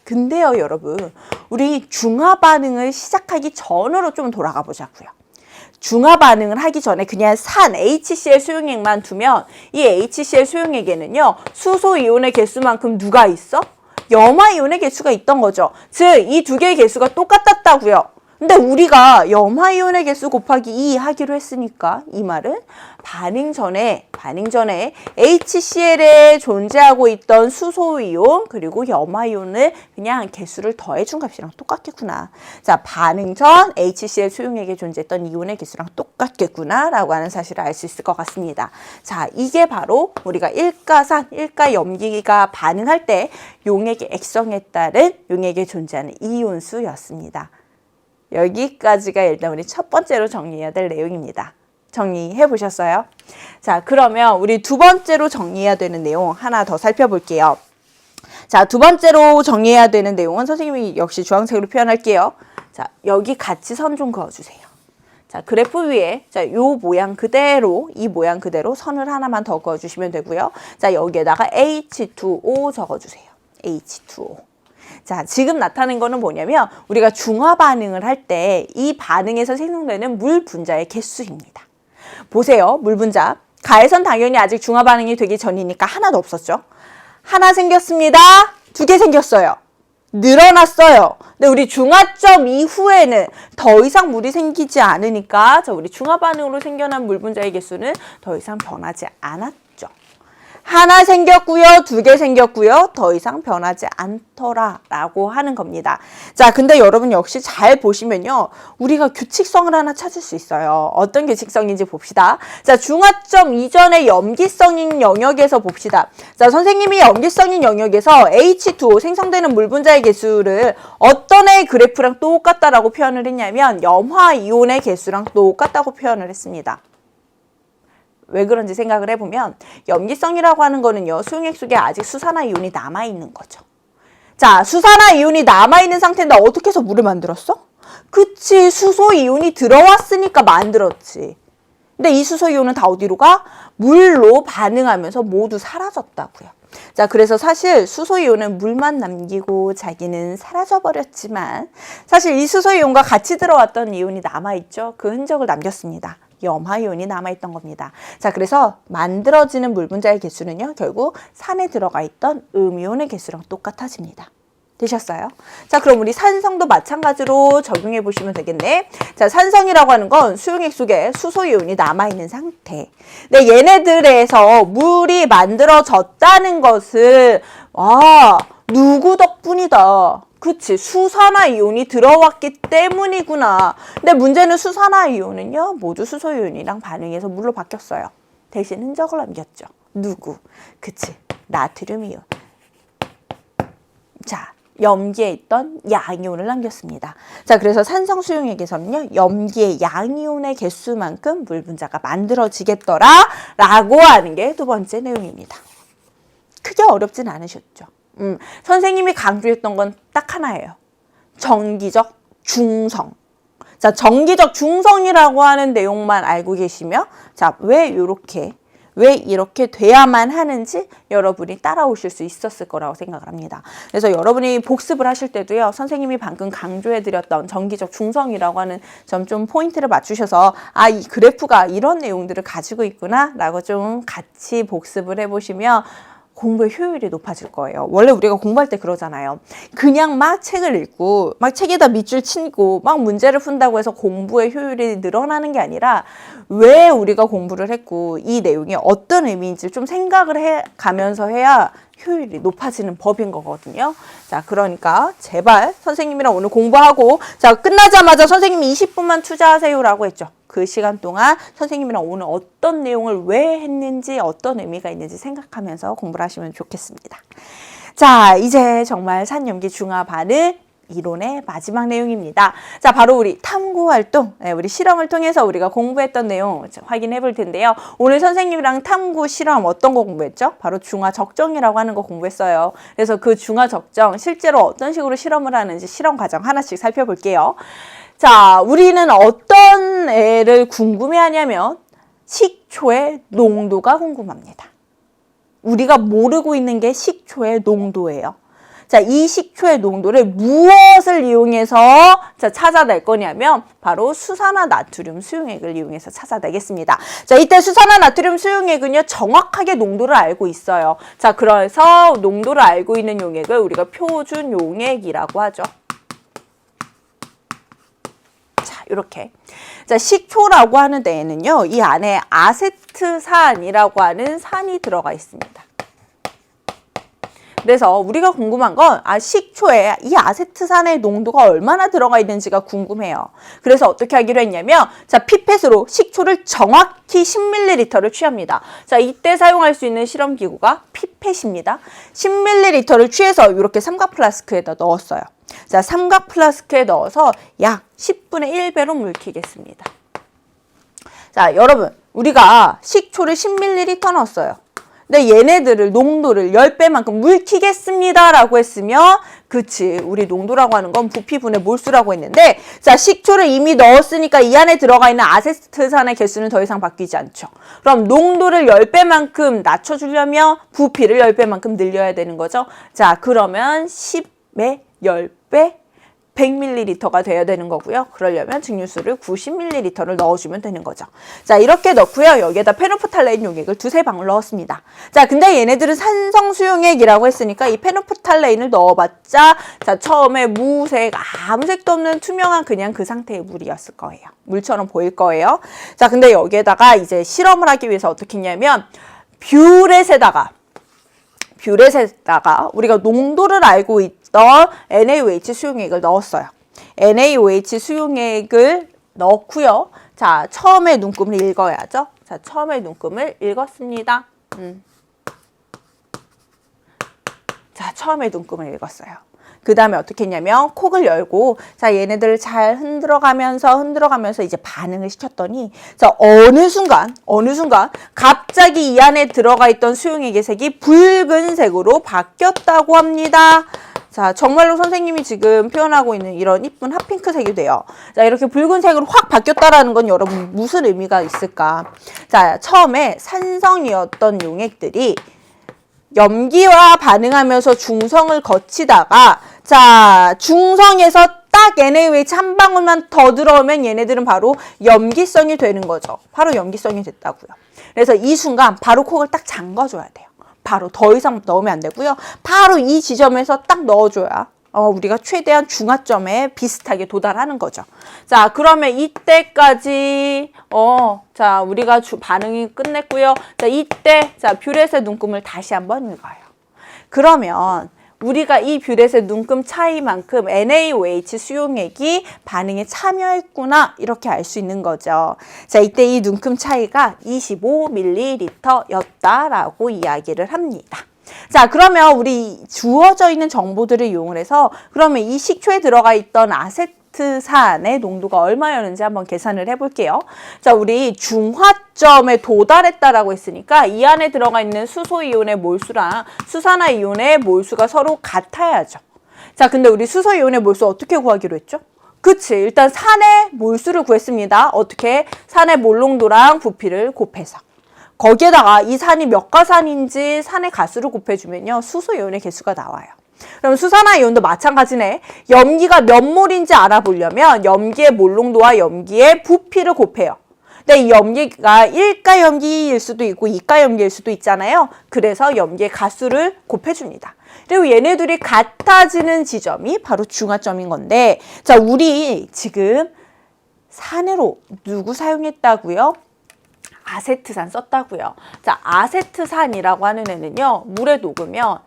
근데요, 여러분. 우리 중화 반응을 시작하기 전으로 좀 돌아가 보자고요. 중화 반응을 하기 전에 그냥 산 HCl 수용액만 두면 이 HCl 수용액에는요. 수소 이온의 개수만큼 누가 있어? 염화 이온의 개수가 있던 거죠. 즉, 이 두 개의 개수가 똑같았다고요. 근데 우리가 염화 이온의 개수 곱하기 2 하기로 했으니까 이 말은 반응 전에 HCl에 존재하고 있던 수소 이온 그리고 염화 이온을 그냥 개수를 더해준 값이랑 똑같겠구나. 자, 반응 전 HCl 수용액에 존재했던 이온의 개수랑 똑같겠구나 라고 하는 사실을 알 수 있을 것 같습니다. 자, 이게 바로 우리가 일가산, 일가염기가 반응할 때 용액의 액성에 따른 용액에 존재하는 이온수였습니다. 여기까지가 일단 우리 첫 번째로 정리해야 될 내용입니다. 정리해 보셨어요? 자, 그러면 우리 두 번째로 정리해야 되는 내용 하나 더 살펴볼게요. 자, 두 번째로 정리해야 되는 내용은 선생님이 역시 주황색으로 표현할게요. 자, 여기 같이 선 좀 그어주세요. 자, 그래프 위에 자, 요 모양 그대로 이 모양 그대로 선을 하나만 더 그어주시면 되고요. 자, 여기에다가 H2O 적어주세요. H2O. 자, 지금 나타낸 거는 뭐냐면 우리가 중화 반응을 할 때 이 반응에서 생성되는 물 분자의 개수입니다. 보세요. 물 분자. 가에선 당연히 아직 중화 반응이 되기 전이니까 하나도 없었죠. 하나 생겼습니다. 두 개 생겼어요. 늘어났어요. 근데 우리 중화점 이후에는 더 이상 물이 생기지 않으니까 자, 우리 중화 반응으로 생겨난 물 분자의 개수는 더 이상 변하지 않았죠. 하나 생겼고요. 두 개 생겼고요. 더 이상 변하지 않더라라고 하는 겁니다. 자, 근데 여러분 역시 잘 보시면요. 우리가 규칙성을 하나 찾을 수 있어요. 어떤 규칙성인지 봅시다. 자, 중화점 이전의 염기성인 영역에서 봅시다. 자, 선생님이 염기성인 영역에서 H2O 생성되는 물 분자의 개수를 어떤 애의 그래프랑 똑같다라고 표현을 했냐면 염화 이온의 개수랑 똑같다고 표현을 했습니다. 왜 그런지 생각을 해보면 염기성이라고 하는 거는요. 수용액 속에 아직 수산화 이온이 남아있는 거죠. 자, 수산화 이온이 남아있는 상태인데 어떻게 해서 물을 만들었어? 그치, 수소 이온이 들어왔으니까 만들었지. 근데 이 수소 이온은 다 어디로 가? 물로 반응하면서 모두 사라졌다고요. 자, 그래서 사실 수소 이온은 물만 남기고 자기는 사라져버렸지만 사실 이 수소 이온과 같이 들어왔던 이온이 남아있죠. 그 흔적을 남겼습니다. 염화이온이 남아있던 겁니다. 자, 그래서 만들어지는 물 분자의 개수는요. 결국 산에 들어가 있던 음이온의 개수랑 똑같아집니다. 되셨어요? 자, 그럼 우리 산성도 마찬가지로 적용해 보시면 되겠네. 자, 산성이라고 하는 건 수용액 속에 수소이온이 남아있는 상태. 근데 얘네들에서 물이 만들어졌다는 것을 누구 덕분이다. 그치, 수산화이온이 들어왔기 때문이구나. 근데 문제는 수산화이온은요, 모두 수소이온이랑 반응해서 물로 바뀌었어요. 대신 흔적을 남겼죠. 누구? 그치, 나트륨이온. 자, 염기에 있던 양이온을 남겼습니다. 자, 그래서 산성 수용액에서는요, 염기의 양이온의 개수만큼 물 분자가 만들어지겠더라 라고 하는 게 두 번째 내용입니다. 크게 어렵진 않으셨죠? 선생님이 강조했던 건 딱 하나예요. 정기적 중성. 자, 정기적 중성이라고 하는 내용만 알고 계시면, 자, 왜 이렇게 돼야만 하는지 여러분이 따라오실 수 있었을 거라고 생각을 합니다. 그래서 여러분이 복습을 하실 때도요, 선생님이 방금 강조해드렸던 정기적 중성이라고 하는 점 좀 포인트를 맞추셔서 이 그래프가 이런 내용들을 가지고 있구나 라고 좀 같이 복습을 해보시면 공부의 효율이 높아질 거예요. 원래 우리가 공부할 때 그러잖아요. 그냥 막 책을 읽고 막 책에다 밑줄 치고 막 문제를 푼다고 해서 공부의 효율이 늘어나는 게 아니라 왜 우리가 공부를 했고 이 내용이 어떤 의미인지 좀 생각을 해가면서 해야 효율이 높아지는 법인 거거든요. 자, 그러니까 제발 선생님이랑 오늘 공부하고, 자, 끝나자마자 선생님이 20분만 투자하세요라고 했죠. 그 시간 동안 선생님이랑 오늘 어떤 내용을 왜 했는지, 어떤 의미가 있는지 생각하면서 공부를 하시면 좋겠습니다. 자, 이제 정말 산염기 중화 반응 이론의 마지막 내용입니다. 자, 바로 우리 탐구활동, 우리 실험을 통해서 우리가 공부했던 내용 확인해 볼 텐데요. 오늘 선생님이랑 탐구 실험 어떤 거 공부했죠? 바로 중화적정이라고 하는 거 공부했어요. 그래서 그 중화적정 실제로 어떤 식으로 실험을 하는지 실험 과정 하나씩 살펴볼게요. 자, 우리는 어떤 애를 궁금해하냐면 식초의 농도가 궁금합니다. 우리가 모르고 있는 게 식초의 농도예요. 자, 이 식초의 농도를 무엇을 이용해서 찾아낼 거냐면 바로 수산화 나트륨 수용액을 이용해서 찾아내겠습니다. 자, 이때 수산화 나트륨 수용액은요, 정확하게 농도를 알고 있어요. 자, 그래서 농도를 알고 있는 용액을 우리가 표준 용액이라고 하죠. 자, 이렇게. 자, 식초라고 하는 데에는요, 이 안에 아세트산이라고 하는 산이 들어가 있습니다. 그래서 우리가 궁금한 건 식초에 이 아세트산의 농도가 얼마나 들어가 있는지가 궁금해요. 그래서 어떻게 하기로 했냐면, 자, 피펫으로 식초를 정확히 10ml를 취합니다. 자, 이때 사용할 수 있는 실험기구가 피펫입니다. 10ml를 취해서 이렇게 삼각 플라스크에다 넣었어요. 자, 삼각 플라스크에 넣어서 약 10분의 1배로 물키겠습니다. 자, 여러분, 우리가 식초를 10ml 넣었어요. 근데 얘네들을 농도를 10배만큼 물키겠습니다 라고 했으면, 그치, 우리 농도라고 하는 건 부피분의 몰수라고 했는데, 자, 식초를 이미 넣었으니까 이 안에 들어가 있는 아세트산의 개수는 더 이상 바뀌지 않죠. 그럼 농도를 10배만큼 낮춰주려면 부피를 10배만큼 늘려야 되는 거죠. 자, 그러면 10의 10배 100ml가 돼야 되는 거고요. 그러려면 증류수를 90ml를 넣어주면 되는 거죠. 자, 이렇게 넣고요. 여기에다 페노프탈레인 용액을 2-3방울 넣었습니다. 자, 근데 얘네들은 산성수용액이라고 했으니까 이 페노프탈레인을 넣어봤자, 자, 처음에 무색, 아무 색도 없는 투명한 그냥 그 상태의 물이었을 거예요. 물처럼 보일 거예요. 자, 근데 여기에다가 이제 실험을 하기 위해서 어떻게 했냐면, 뷰렛에다가 우리가 농도를 알고 있던 NaOH 수용액을 넣었어요. NaOH 수용액을 넣고요. 자, 처음에 눈금을 읽어야죠. 자, 처음에 눈금을 읽었습니다. 자, 처음에 눈금을 읽었어요. 그 다음에 어떻게 했냐면 콕을 열고, 자, 얘네들을 잘 흔들어가면서 이제 반응을 시켰더니, 자, 어느 순간 갑자기 이 안에 들어가 있던 수용액의 색이 붉은색으로 바뀌었다고 합니다. 자, 정말로 선생님이 지금 표현하고 있는 이런 이쁜 핫핑크색이 돼요. 자, 이렇게 붉은색으로 확 바뀌었다라는 건 여러분 무슨 의미가 있을까? 자, 처음에 산성이었던 용액들이 염기와 반응하면서 중성을 거치다가, 자, 중성에서 딱 NaOH 한 방울만 더 들어오면 얘네들은 바로 염기성이 되는 거죠. 바로 염기성이 됐다고요. 그래서 이 순간 바로 콕을 딱 잠가줘야 돼요. 바로 더 이상 넣으면 안 되고요. 바로 이 지점에서 딱 넣어줘야 우리가 최대한 중화점에 비슷하게 도달하는 거죠. 자, 그러면 이때까지 자, 우리가 반응이 끝냈고요. 자, 이때 자, 뷰렛의 눈금을 다시 한번 읽어요. 그러면 우리가 이 뷰렛의 눈금 차이만큼 NaOH 수용액이 반응에 참여했구나 이렇게 알 수 있는 거죠. 자, 이때 이 눈금 차이가 25ml였다라고 이야기를 합니다. 자, 그러면 우리 주어져 있는 정보들을 이용을 해서 그러면 이 식초에 들어가 있던 아세트산의 농도가 얼마였는지 한번 계산을 해볼게요. 자, 우리 중화점에 도달했다라고 했으니까 이 안에 들어가 있는 수소이온의 몰수랑 수산화이온의 몰수가 서로 같아야죠. 자, 근데 우리 수소이온의 몰수 어떻게 구하기로 했죠? 그치, 일단 산의 몰수를 구했습니다. 어떻게? 산의 몰농도랑 부피를 곱해서. 거기에다가 이 산이 몇 가산인지 산의 가수를 곱해주면요, 수소이온의 개수가 나와요. 그럼 수산화이온도 마찬가지네. 염기가 몇 몰인지 알아보려면 염기의 몰농도와 염기의 부피를 곱해요. 근데 이 염기가 1가 염기일 수도 있고 2가 염기일 수도 있잖아요. 그래서 염기의 가수를 곱해줍니다. 그리고 얘네들이 같아지는 지점이 바로 중화점인 건데, 자, 우리 지금 산으로 누구 사용했다고요? 아세트산 썼다고요. 자, 아세트산이라고 하는 애는요, 물에 녹으면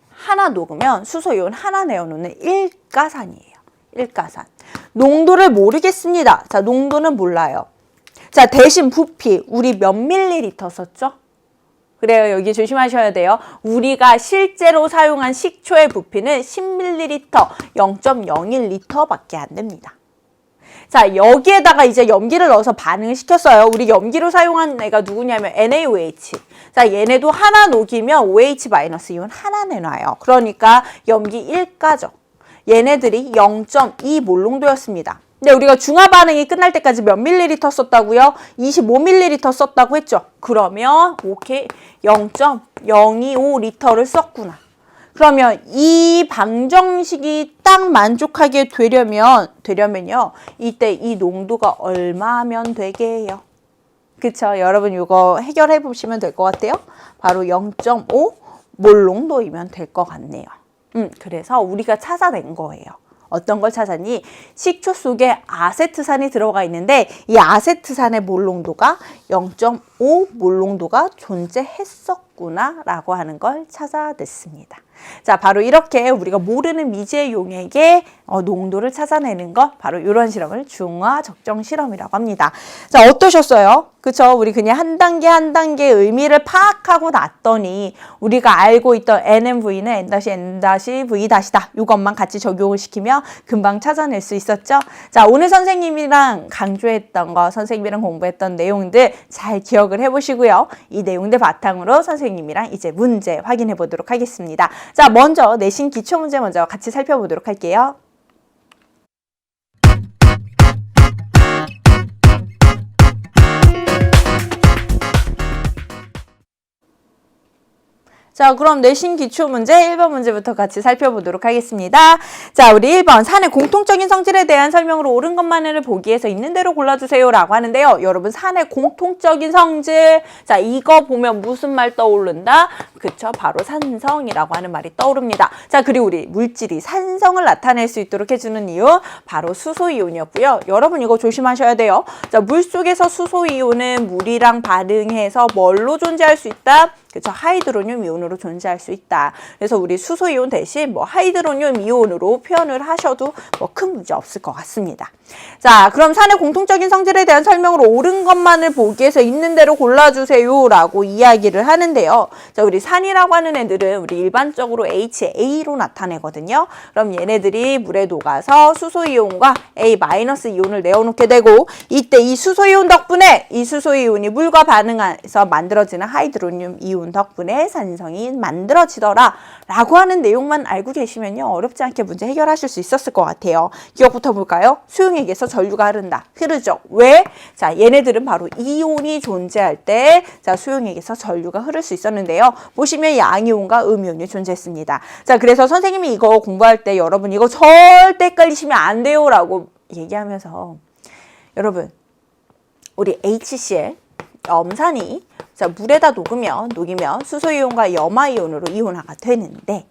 하나 녹으면 수소이온 하나 내어놓는 1가산이에요. 1가산. 농도를 모르겠습니다. 자, 농도는 몰라요. 자, 대신 부피 우리 몇 밀리리터 썼죠? 그래요. 여기 조심하셔야 돼요. 우리가 실제로 사용한 식초의 부피는 10ml, 0.01L밖에 안 됩니다. 자, 여기에다가 이제 염기를 넣어서 반응을 시켰어요. 우리 염기로 사용한 애가 누구냐면 NaOH. 자, 얘네도 하나 녹이면 OH-이온 하나 내놔요. 그러니까 염기 1가죠. 얘네들이 0.2 몰농도였습니다. 근데 우리가 중화 반응이 끝날 때까지 몇 밀리리터 썼다고요? 25ml 썼다고 했죠. 그러면 오케이, 0.025L를 썼구나. 그러면 이 방정식이 딱 만족하게 되려면요. 이때 이 농도가 얼마면 되게요? 그쵸? 여러분 이거 해결해 보시면 될 것 같아요. 바로 0.5 몰농도이면 될 것 같네요. 그래서 우리가 찾아낸 거예요. 어떤 걸 찾았니? 식초 속에 아세트산이 들어가 있는데 이 아세트산의 몰농도가 0.5 몰농도가 존재했었구나 라고 하는 걸 찾아냈습니다. 자, 바로 이렇게 우리가 모르는 미지의 용액의 농도를 찾아내는 거, 바로 이런 실험을 중화 적정 실험이라고 합니다. 자, 어떠셨어요? 그쵸? 우리 그냥 한 단계 한 단계 의미를 파악하고 났더니 우리가 알고 있던 NMV는 N-N-V-다. 이것만 같이 적용을 시키면 금방 찾아낼 수 있었죠? 자, 오늘 선생님이랑 강조했던 거, 선생님이랑 공부했던 내용들 잘 기억을 해보시고요. 이 내용들 바탕으로 선생님이랑 이제 문제 확인해 보도록 하겠습니다. 자, 먼저 내신 기초 문제 먼저 같이 살펴보도록 할게요. 자, 그럼 내신 기초 문제 1번 문제부터 같이 살펴보도록 하겠습니다. 자, 우리 1번 산의 공통적인 성질에 대한 설명으로 옳은 것만을 보기 위해서 있는 대로 골라주세요 라고 하는데요. 여러분, 산의 공통적인 성질, 자, 이거 보면 무슨 말 떠오른다? 그쵸? 바로 산성이라고 하는 말이 떠오릅니다. 자, 그리고 우리 물질이 산성을 나타낼 수 있도록 해주는 이유, 바로 수소이온이었고요. 여러분 이거 조심하셔야 돼요. 자, 물 속에서 수소이온은 물이랑 반응해서 뭘로 존재할 수 있다? 그쵸? 하이드로늄 이온으로 존재할 수 있다. 그래서 우리 수소이온 대신 하이드로늄 이온으로 표현을 하셔도 큰 문제 없을 것 같습니다. 자, 그럼 산의 공통적인 성질에 대한 설명으로 옳은 것만을 보기 위해서 있는 대로 골라주세요 라고 이야기를 하는데요. 자, 우리 산이라고 하는 애들은 우리 일반적으로 HA로 나타내거든요. 그럼 얘네들이 물에 녹아서 수소이온과 A-이온을 내어놓게 되고, 이때 이 수소이온 덕분에 이 수소이온이 물과 반응해서 만들어지는 하이드로늄 이온 덕분에 산성이 만들어지더라 라고 하는 내용만 알고 계시면요, 어렵지 않게 문제 해결하실 수 있었을 것 같아요. 기억부터 볼까요? 수용액에서 전류가 흐르죠. 왜? 자, 얘네들은 바로 이온이 존재할 때, 자, 수용액에서 전류가 흐를 수 있었는데요. 보시면 양이온과 음이온이 존재했습니다. 자, 그래서 선생님이 이거 공부할 때 여러분 이거 절대 헷갈리시면 안 돼요 라고 얘기하면서, 여러분 우리 HCl 염산이 자, 물에다 녹이면 수소이온과 염화이온으로 이온화가 되는데,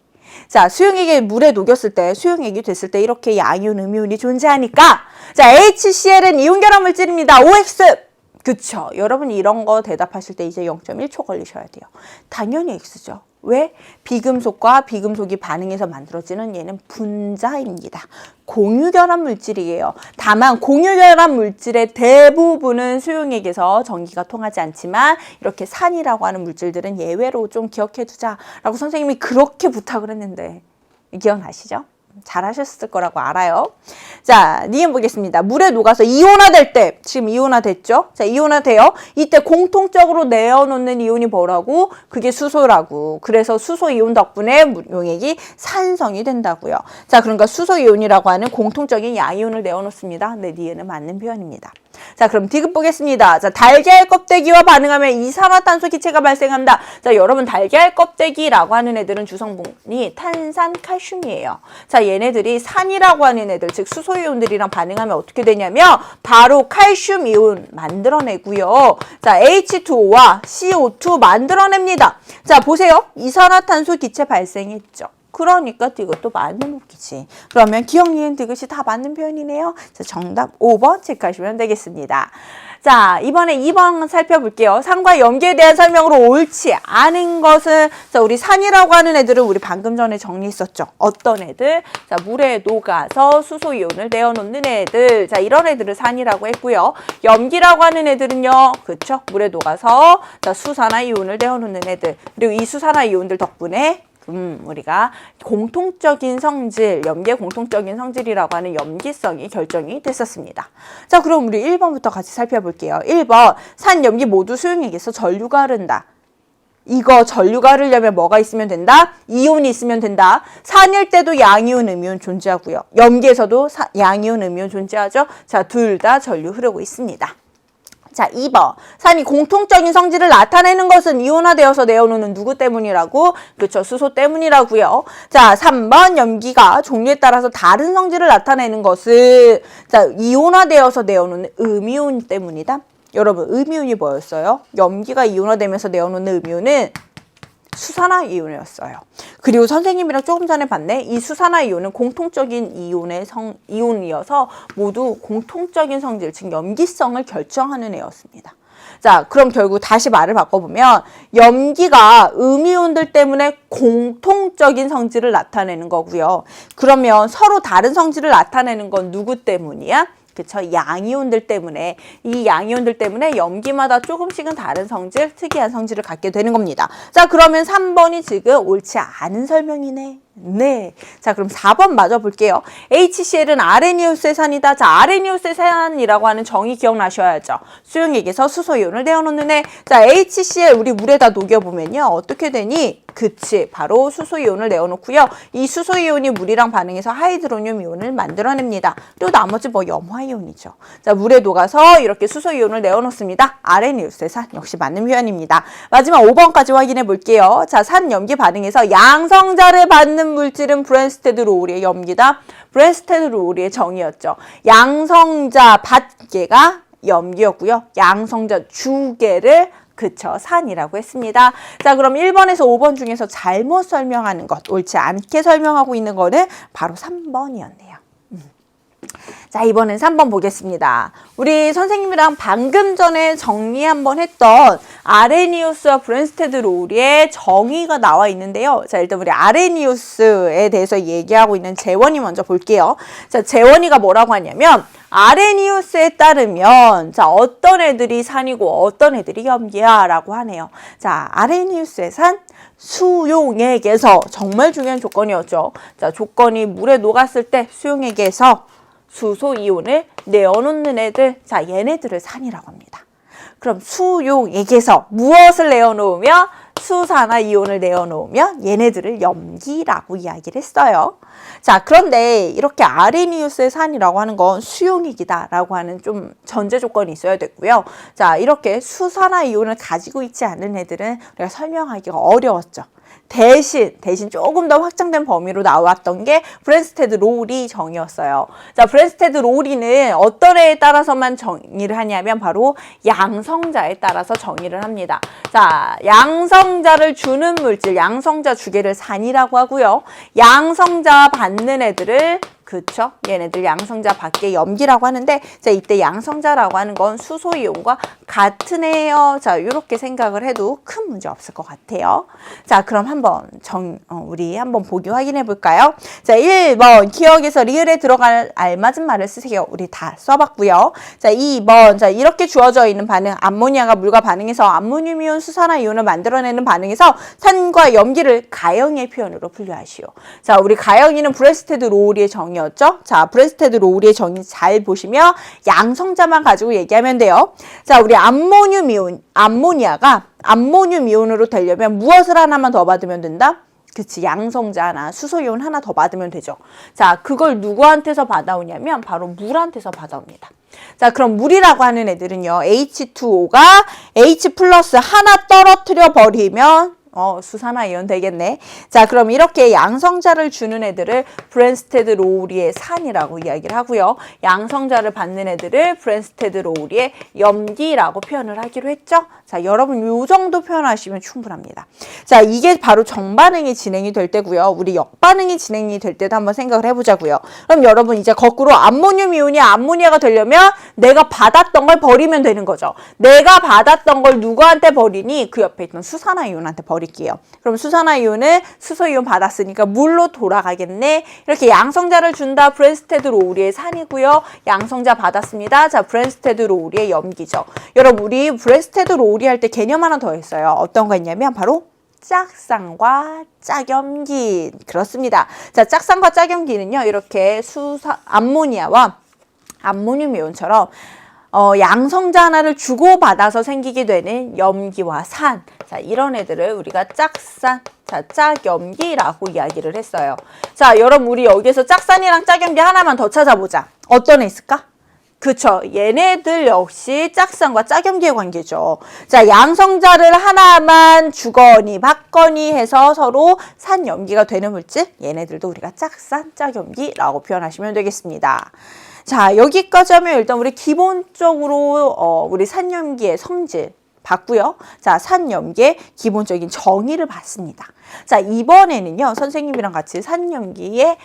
자, 수용액이 물에 녹였을 때, 수용액이 됐을 때 이렇게 양이온, 음이온이 존재하니까 자, HCl은 이온 결합 물질입니다. OX. 그쵸. 여러분 이런 거 대답하실 때 이제 0.1초 걸리셔야 돼요. 당연히 X죠. 왜? 비금속과 비금속이 반응해서 만들어지는 얘는 분자입니다. 공유결합 물질이에요. 다만 공유결합 물질의 대부분은 수용액에서 전기가 통하지 않지만 이렇게 산이라고 하는 물질들은 예외로 좀 기억해 두자라고 선생님이 그렇게 부탁을 했는데 기억나시죠? 잘하셨을 거라고 알아요. 자, 니은 보겠습니다. 물에 녹아서 이온화될 때, 지금 이온화됐죠? 자, 이온화돼요. 이때 공통적으로 내어놓는 이온이 뭐라고? 그게 수소라고. 그래서 수소 이온 덕분에 용액이 산성이 된다고요. 자, 그러니까 수소 이온이라고 하는 공통적인 양이온을 내어놓습니다. 네, 니은은 맞는 표현입니다. 자, 그럼 디귿 보겠습니다. 자, 달걀 껍데기와 반응하면 이산화탄소 기체가 발생한다. 자, 여러분 달걀 껍데기라고 하는 애들은 주성분이 탄산 칼슘이에요. 자, 얘네들이 산이라고 하는 애들, 즉 수소이온들이랑 반응하면 어떻게 되냐면 바로 칼슘 이온 만들어내고요. 자, H2O와 CO2 만들어냅니다. 자, 보세요. 이산화탄소 기체 발생했죠. 그러니까 디귿도 맞는 웃기지. 그러면 기억, 니은, 디귿이 다 맞는 표현이네요. 자, 정답 5번 체크하시면 되겠습니다. 자, 이번에 2번 살펴볼게요. 산과 염기에 대한 설명으로 옳지 않은 것은, 자, 우리 산이라고 하는 애들은 우리 방금 전에 정리했었죠. 어떤 애들? 자, 물에 녹아서 수소 이온을 내어놓는 애들. 자, 이런 애들을 산이라고 했고요. 염기라고 하는 애들은요, 그쵸? 물에 녹아서 자, 수산화 이온을 내어놓는 애들. 그리고 이 수산화 이온들 덕분에 우리가 공통적인 성질, 염기의 공통적인 성질이라고 하는 염기성이 결정이 됐었습니다. 자, 그럼 우리 1번부터 같이 살펴볼게요. 1번, 산, 염기 모두 수용액에서 전류가 흐른다. 이거 전류가 흐르려면 뭐가 있으면 된다? 이온이 있으면 된다. 산일 때도 양이온, 음이온 존재하고요. 염기에서도 양이온, 음이온 존재하죠. 자, 둘 다 전류 흐르고 있습니다. 자, 2번. 산이 공통적인 성질을 나타내는 것은 이온화되어서 내어놓는 누구 때문이라고? 그렇죠. 수소 때문이라고요. 자, 3번. 염기가 종류에 따라서 다른 성질을 나타내는 것은 자, 이온화되어서 내어놓는 음이온 때문이다. 여러분, 음이온이 뭐였어요? 염기가 이온화되면서 내어놓는 음이온은 수산화 이온이었어요. 그리고 선생님이랑 조금 전에 봤네. 이 수산화 이온은 공통적인 이온이어서 모두 공통적인 성질, 즉 염기성을 결정하는 애였습니다. 자, 그럼 결국 다시 말을 바꿔보면 염기가 음이온들 때문에 공통적인 성질을 나타내는 거고요. 그러면 서로 다른 성질을 나타내는 건 누구 때문이야? 그쵸? 양이온들 때문에, 이 양이온들 때문에 염기마다 조금씩은 다른 성질, 특이한 성질을 갖게 되는 겁니다. 자, 그러면 3번이 지금 옳지 않은 설명이네. 네. 자, 그럼 4번 맞아 볼게요. HCl은 아레니우스의 산이다. 자, 아레니우스의 산이라고 하는 정의 기억나셔야죠. 수용액에서 수소이온을 내어놓는 애. 자, HCl 우리 물에다 녹여보면요. 어떻게 되니? 그치. 바로 수소이온을 내어놓고요. 이 수소이온이 물이랑 반응해서 하이드로늄 이온을 만들어냅니다. 또 나머지 뭐 염화이온이죠. 자, 물에 녹아서 이렇게 수소이온을 내어놓습니다. 아레니우스의 산. 역시 맞는 표현입니다. 마지막 5번까지 확인해 볼게요. 자, 산 염기 반응에서 양성자를 받는 물질은 브랜스테드 로우리의 염기다. 브랜스테드 로우리의 정의였죠. 양성자 받개가 염기였고요. 양성자 주개를 그쵸, 산이라고 했습니다. 자, 그럼 1번에서 5번 중에서 잘못 설명하는 것, 옳지 않게 설명하고 있는 거는 바로 3번이었네요. 자, 이번엔 3번 보겠습니다. 우리 선생님이랑 방금 전에 정리 한번 했던 아레니우스와 브랜스테드 로우리의 정의가 나와 있는데요. 자, 일단 우리 아레니우스에 대해서 얘기하고 있는 재원이 먼저 볼게요. 자, 재원이가 뭐라고 하냐면 아레니우스에 따르면 자, 어떤 애들이 산이고 어떤 애들이 염기야 라고 하네요. 자, 아레니우스의 산 수용액에서 정말 중요한 조건이었죠. 자, 조건이 물에 녹았을 때 수용액에서 수소 이온을 내어놓는 애들, 자, 얘네들을 산이라고 합니다. 그럼 수용액에서 무엇을 내어놓으면 수산화 이온을 내어놓으면 얘네들을 염기라고 이야기를 했어요. 자, 그런데 이렇게 아레니우스의 산이라고 하는 건 수용액이다라고 하는 좀 전제 조건이 있어야 됐고요. 자, 이렇게 수산화 이온을 가지고 있지 않은 애들은 우리가 설명하기가 어려웠죠. 대신 조금 더 확장된 범위로 나왔던 게 브랜스테드 로리 정의였어요. 자, 브랜스테드 로리는 어떤 애에 따라서만 정의를 하냐면 바로 양성자에 따라서 정의를 합니다. 자, 양성자를 주는 물질, 양성자 주계를 산이라고 하고요. 양성자 받는 애들을 그쵸? 얘네들 양성자 밖에 염기라고 하는데, 자, 이때 양성자라고 하는 건 수소이온과 같은 애예요. 자, 이렇게 생각을 해도 큰 문제 없을 것 같아요. 자, 그럼 한번 우리 한번 보기 확인해 볼까요? 자, 1번 기억에서 리을에 들어갈 알맞은 말을 쓰세요. 우리 다 써봤고요. 자, 2번 자, 이렇게 주어져 있는 반응, 암모니아가 물과 반응해서 암모늄이온, 수산화이온을 만들어내는 반응에서 산과 염기를 가영의 표현으로 분류하시오. 자, 우리 가영이는 브랜스테드 로우리의 정의 였죠? 자, 브랜스테드 로우리의 정의 잘 보시면 양성자만 가지고 얘기하면 돼요. 자, 우리 암모니아가 암모늄 이온으로 되려면 무엇을 하나만 더 받으면 된다? 그치, 양성자 하나, 수소이온 하나 더 받으면 되죠. 자, 그걸 누구한테서 받아오냐면 바로 물한테서 받아옵니다. 자, 그럼 물이라고 하는 애들은요, H2O가 H 플러스 하나 떨어뜨려 버리면 수산화이온 되겠네. 자, 그럼 이렇게 양성자를 주는 애들을 브랜스테드 로우리의 산이라고 이야기를 하고요. 양성자를 받는 애들을 브랜스테드 로우리의 염기라고 표현을 하기로 했죠. 자, 여러분 요 정도 표현하시면 충분합니다. 자, 이게 바로 정반응이 진행이 될 때고요. 우리 역반응이 진행이 될 때도 한번 생각을 해보자고요. 그럼 여러분 이제 거꾸로 암모늄 이온이 암모니아가 되려면 내가 받았던 걸 버리면 되는 거죠. 내가 받았던 걸 누구한테 버리니? 그 옆에 있던 수산화이온한테 버릴게요. 그럼 수산화이온은 수소이온 받았으니까 물로 돌아가겠네. 이렇게 양성자를 준다. 브랜스테드 로우리의 산이고요. 양성자 받았습니다. 자, 브랜스테드 로우리의 염기죠. 여러분 우리 브랜스테드 로우리 할 때 개념 하나 더 했어요. 어떤 거 있냐면 바로 짝산과 짝염기. 그렇습니다. 자, 짝산과 짝염기는요, 이렇게 암모니아와 암모늄 이온처럼 양성자 하나를 주고받아서 생기게 되는 염기와 산. 자, 이런 애들을 우리가 짝산, 자, 짝염기라고 이야기를 했어요. 자, 여러분 우리 여기서 짝산이랑 짝염기 하나만 더 찾아보자. 어떤 애 있을까? 그쵸. 얘네들 역시 짝산과 짝염기의 관계죠. 자, 양성자를 하나만 주거니 받거니 해서 서로 산염기가 되는 물질. 얘네들도 우리가 짝산, 짝염기라고 표현하시면 되겠습니다. 자, 여기까지 하면 일단 우리 기본적으로 우리 산염기의 성질 봤고요. 자, 산염기의 기본적인 정의를 봤습니다. 자, 이번에는요, 선생님이랑 같이 산염기의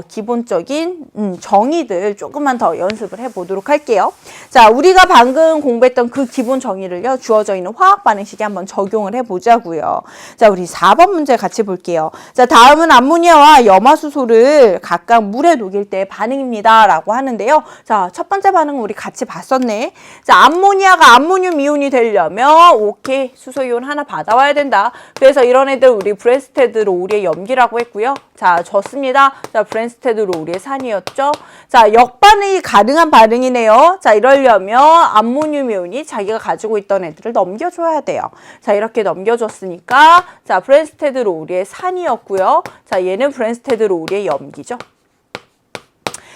기본적인 정의들 조금만 더 연습을 해보도록 할게요. 자, 우리가 방금 공부했던 그 기본 정의를요, 주어져 있는 화학 반응식에 한번 적용을 해보자고요. 자, 우리 4번 문제 같이 볼게요. 자, 다음은 암모니아와 염화수소를 각각 물에 녹일 때의 반응입니다. 라고 하는데요. 자, 첫 번째 반응은 우리 같이 봤었네. 자, 암모니아가 암모늄 이온이 되려면 오케이, 수소이온 하나 받아와야 된다. 그래서 이런 애들 우리 브랜스테드 로우리의 염기라고 했고요. 자, 졌습니다. 자, 브랜스테드 로우리의 산이었죠. 자, 역반응이 가능한 반응이네요. 자, 이러려면 암모늄 이온이 자기가 가지고 있던 애들을 넘겨줘야 돼요. 자, 이렇게 넘겨줬으니까 자, 브랜스테드 로우리의 산이었고요. 자, 얘는 브랜스테드 로우리의 염기죠.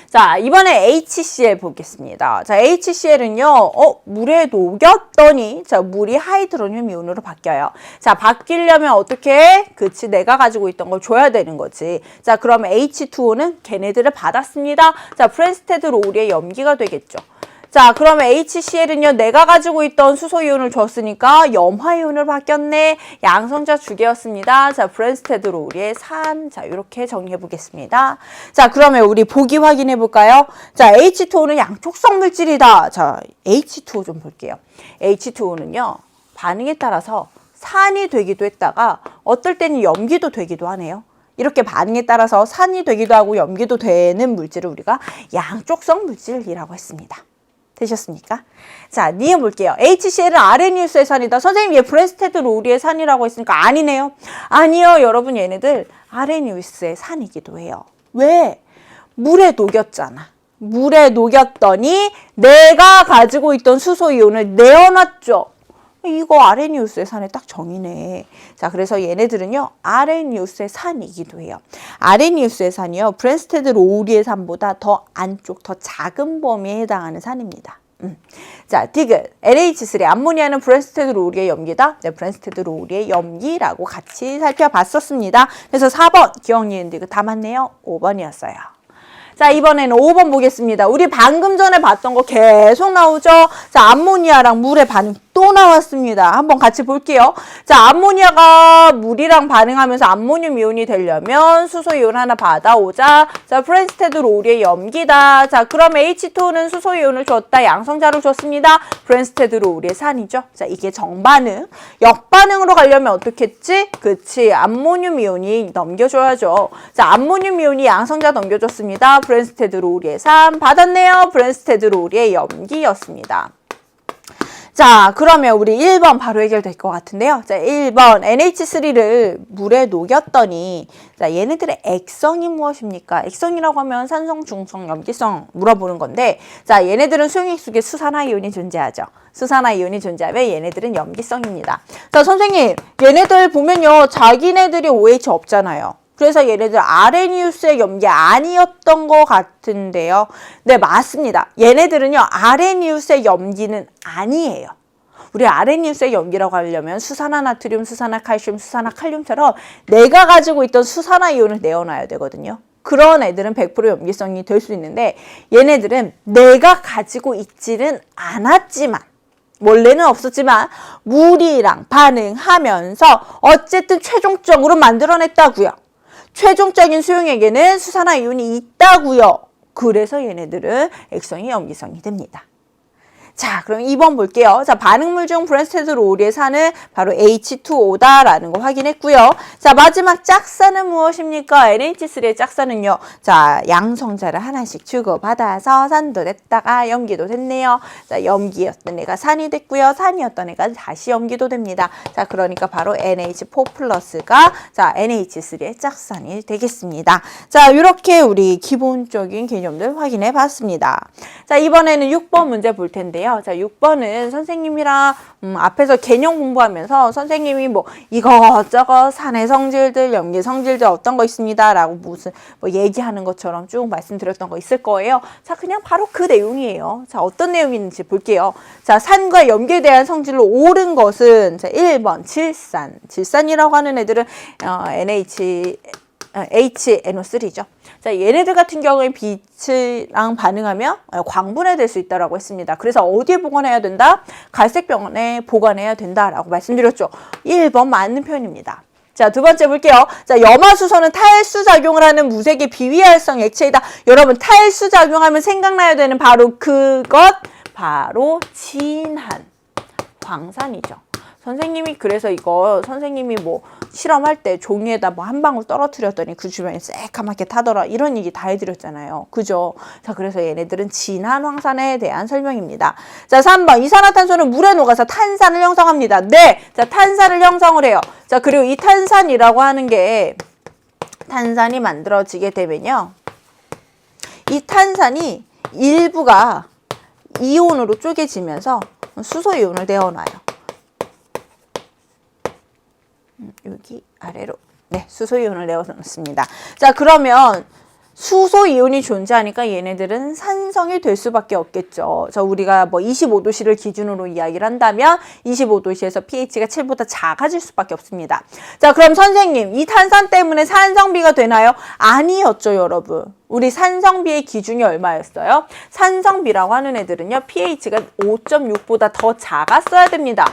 자, 이번에 HCl 보겠습니다. 자, HCl은요, 물에 녹였더니, 자, 물이 하이드로늄 이온으로 바뀌어요. 자, 바뀌려면 어떻게? 그치, 내가 가지고 있던 걸 줘야 되는 거지. 자, 그럼 H2O는 걔네들을 받았습니다. 자, 브랜스테드 로우리의 염기가 되겠죠. 자, 그러면 HCl은요, 내가 가지고 있던 수소이온을 줬으니까 염화이온으로 바뀌었네. 양성자 주계였습니다. 자, 브랜스테드 로우리의 산. 자, 이렇게 정리해 보겠습니다. 자, 그러면 우리 보기 확인해 볼까요? 자, H2O는 양촉성 물질이다. 자, H2O 좀 볼게요. H2O는요, 반응에 따라서 산이 되기도 했다가 어떨 때는 염기도 되기도 하네요. 이렇게 반응에 따라서 산이 되기도 하고 염기도 되는 물질을 우리가 양쪽성 물질이라고 했습니다. 되셨습니까? 자, 니은 볼게요. HCl은 아레니우스의 산이다. 선생님, 얘 브랜스테드 로우리의 산이라고 했으니까 아니네요. 아니요, 여러분, 얘네들 아레니우스의 산이기도 해요. 왜? 물에 녹였잖아. 물에 녹였더니 내가 가지고 있던 수소이온을 내어놨죠. 이거 아레니우스의 산의 딱 정의네. 자, 그래서 얘네들은요, 아레니우스의 산이기도 해요. 아레니우스의 산이요, 브랜스테드 로우리의 산보다 더 안쪽, 더 작은 범위에 해당하는 산입니다. 자, 디귿. NH3. 암모니아는 브랜스테드로우리의 염기다. 네, 브랜스테드로우리의 염기라고 같이 살펴봤었습니다. 그래서 4번 기억, 니은, 디귿 다 맞네요. 5번이었어요. 자, 이번에는 5번 보겠습니다. 우리 방금 전에 봤던 거 계속 나오죠? 자, 암모니아랑 물의 반응 또 나왔습니다. 한번 같이 볼게요. 자, 암모니아가 물이랑 반응하면서 암모늄 이온이 되려면 수소 이온 하나 받아오자. 자, 브랜스테드로우리의 염기다. 자, 그럼 H2는 수소 이온을 줬다. 양성자를 줬습니다. 브랜스테드로우리의 산이죠. 자, 이게 정반응. 역반응으로 가려면 어떻게 했지? 그치, 암모늄 이온이 넘겨줘야죠. 자, 암모늄 이온이 양성자 넘겨줬습니다. 브랜스테드로우리의 산 받았네요. 브랜스테드로우리의 염기였습니다. 자, 그러면 우리 1번 바로 해결될 것 같은데요. 자, 1번 NH3를 물에 녹였더니 자, 얘네들의 액성이 무엇입니까? 액성이라고 하면 산성, 중성, 염기성 물어보는 건데 자, 얘네들은 수용액 속에 수산화이온이 존재하죠. 수산화이온이 존재하면 얘네들은 염기성입니다. 자, 선생님, 얘네들 보면요. 자기네들이 OH 없잖아요. 그래서 얘네들 아레니우스의 염기 아니었던 것 같은데요. 네, 맞습니다. 얘네들은요, 아레니우스의 염기는 아니에요. 우리 아레니우스의 염기라고 하려면 수산화나트륨, 수산화칼슘, 수산화칼륨처럼 내가 가지고 있던 수산화이온을 내어놔야 되거든요. 그런 애들은 100% 염기성이 될 수 있는데 얘네들은 내가 가지고 있지는 않았지만 원래는 없었지만 물이랑 반응하면서 어쨌든 최종적으로 만들어냈다고요. 최종적인 수용액에는 수산화이온이 있다고요. 그래서 얘네들은 액성이 염기성이 됩니다. 자, 그럼 2번 볼게요. 자, 반응물 중 브랜스테드로우리의 산은 바로 H2O다라는 거 확인했고요. 자, 마지막 짝산은 무엇입니까? NH3의 짝산은요. 자, 양성자를 하나씩 주고받아서 산도 됐다가 염기도 됐네요. 자, 염기였던 애가 산이 됐고요. 산이었던 애가 다시 염기도 됩니다. 자, 그러니까 바로 NH4 플러스가 자, NH3의 짝산이 되겠습니다. 자, 이렇게 우리 기본적인 개념들 확인해 봤습니다. 자, 이번에는 6번 문제 볼 텐데요. 자, 6번은 선생님이랑 앞에서 개념 공부하면서 선생님이 뭐 이것저것 산의 성질들, 염기 성질들 어떤 거 있습니다 라고 무슨 뭐 얘기하는 것처럼 쭉 말씀드렸던 거 있을 거예요. 자, 그냥 바로 그 내용이에요. 자, 어떤 내용이 있는지 볼게요. 자, 산과 염기에 대한 성질로 옳은 것은 자, 1번 질산. 질산이라고 하는 애들은 HNO3죠. 자, 얘네들 같은 경우에 빛이랑 반응하면 광분해될 수 있다고 했습니다. 그래서 어디에 보관해야 된다? 갈색병원에 보관해야 된다라고 말씀드렸죠. 1번 맞는 표현입니다. 자, 두 번째 볼게요. 자, 염화수소는 탈수작용을 하는 무색의 비위활성 액체이다. 여러분, 탈수작용하면 생각나야 되는 바로 그것, 바로 진한 광산이죠. 선생님이 그래서 이거 선생님이 뭐 실험할 때 종이에다 뭐 한 방울 떨어뜨렸더니 그 주변에 새까맣게 타더라 이런 얘기 다 해드렸잖아요. 그죠? 자, 그래서 얘네들은 진한 황산에 대한 설명입니다. 자, 3번 이산화탄소는 물에 녹아서 탄산을 형성합니다. 네, 자, 탄산을 형성을 해요. 자, 그리고 이 탄산이라고 하는 게 탄산이 만들어지게 되면요, 이 탄산이 일부가 이온으로 쪼개지면서 수소 이온을 내어놔요. 여기 아래로 네, 수소 이온을 내어놓습니다. 자, 그러면 수소 이온이 존재하니까 얘네들은 산성이 될 수밖에 없겠죠. 자, 우리가 뭐 25도씨를 기준으로 이야기를 한다면 25도씨에서 pH가 7보다 작아질 수밖에 없습니다. 자, 그럼 선생님, 이 탄산 때문에 산성비가 되나요? 아니었죠, 여러분. 우리 산성비의 기준이 얼마였어요? 산성비라고 하는 애들은요, pH가 5.6보다 더 작았어야 됩니다.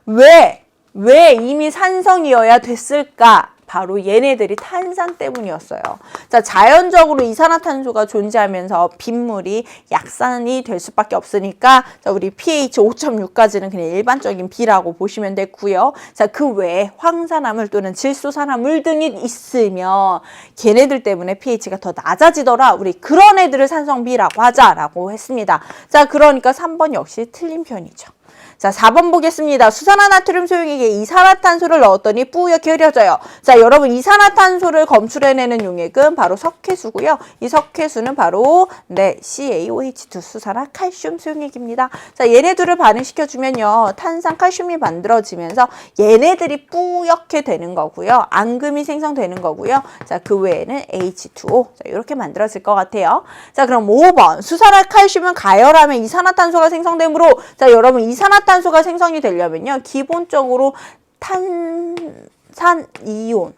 왜 이미 산성이어야 됐을까? 바로 얘네들이 탄산 때문이었어요. 자, 자연적으로 이산화탄소가 존재하면서 빗물이 약산이 될 수밖에 없으니까 자, 우리 pH 5.6까지는 그냥 일반적인 B라고 보시면 되고요. 자, 그 외에 황산화물 또는 질소산화물 등이 있으면 걔네들 때문에 pH가 더 낮아지더라. 우리 그런 애들을 산성비라고 하자라고 했습니다. 자, 그러니까 3번 역시 틀린 편이죠. 자, 4번 보겠습니다. 수산화나트륨 소용액에 이산화탄소를 넣었더니 뿌옇게 흐려져요. 자, 여러분 이산화탄소를 검출해내는 용액은 바로 석회수고요. 이 석회수는 바로 CaOH2 수산화칼슘 소용액입니다. 자, 얘네들을 반응시켜주면요. 탄산 칼슘이 만들어지면서 얘네들이 뿌옇게 되는 거고요. 앙금이 생성되는 거고요. 자, 그 외에는 H2O. 자, 이렇게 만들어질 것 같아요. 자, 그럼 5번. 수산화칼슘은 가열하면 이산화탄소가 생성되므로 자, 여러분 이산화탄소가 생성이 되려면요. 기본적으로 탄산 이온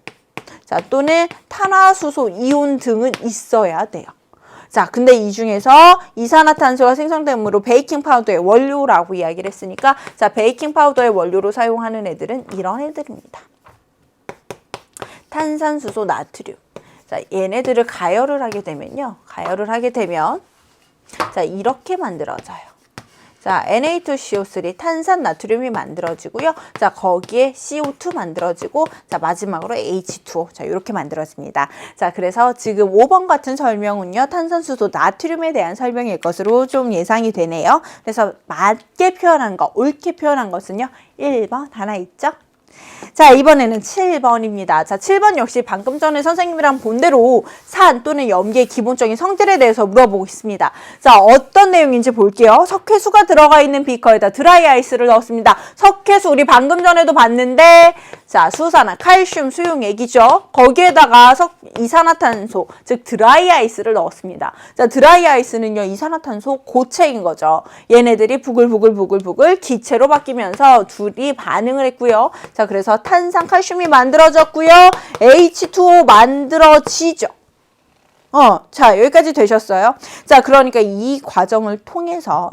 자, 또는 탄화수소 이온 등은 있어야 돼요. 자, 근데 이 중에서 이산화탄소가 생성되므로 베이킹 파우더의 원료라고 이야기를 했으니까 자, 베이킹 파우더의 원료로 사용하는 애들은 이런 애들입니다. 탄산수소 나트륨. 자, 얘네들을 가열을 하게 되면요. 자, 이렇게 만들어져요. 자, Na2CO3 탄산 나트륨이 만들어지고요. 자, 거기에 CO2 만들어지고 자, 마지막으로 H2O. 자, 이렇게 만들어집니다. 자, 그래서 지금 5번 같은 설명은요. 탄산수소 나트륨에 대한 설명일 것으로 좀 예상이 되네요. 그래서 맞게 표현한 거, 옳게 표현한 것은요. 1번 하나 있죠? 자, 이번에는 7번입니다. 자, 7번 역시 방금 전에 선생님이랑 본 대로 산 또는 염기의 기본적인 성질에 대해서 물어보고 있습니다. 자, 어떤 내용인지 볼게요. 석회수가 들어가 있는 비커에다 드라이 아이스를 넣었습니다. 석회수 우리 방금 전에도 봤는데 자, 수산화 칼슘 수용액이죠. 거기에다가 이산화탄소, 즉 드라이 아이스를 넣었습니다. 자, 드라이 아이스는요. 이산화탄소 고체인 거죠. 얘네들이 부글부글 기체로 바뀌면서 둘이 반응을 했고요. 자, 그래서 탄산 칼슘이 만들어졌고요. H2O 만들어지죠. 자, 여기까지 되셨어요? 자, 그러니까 이 과정을 통해서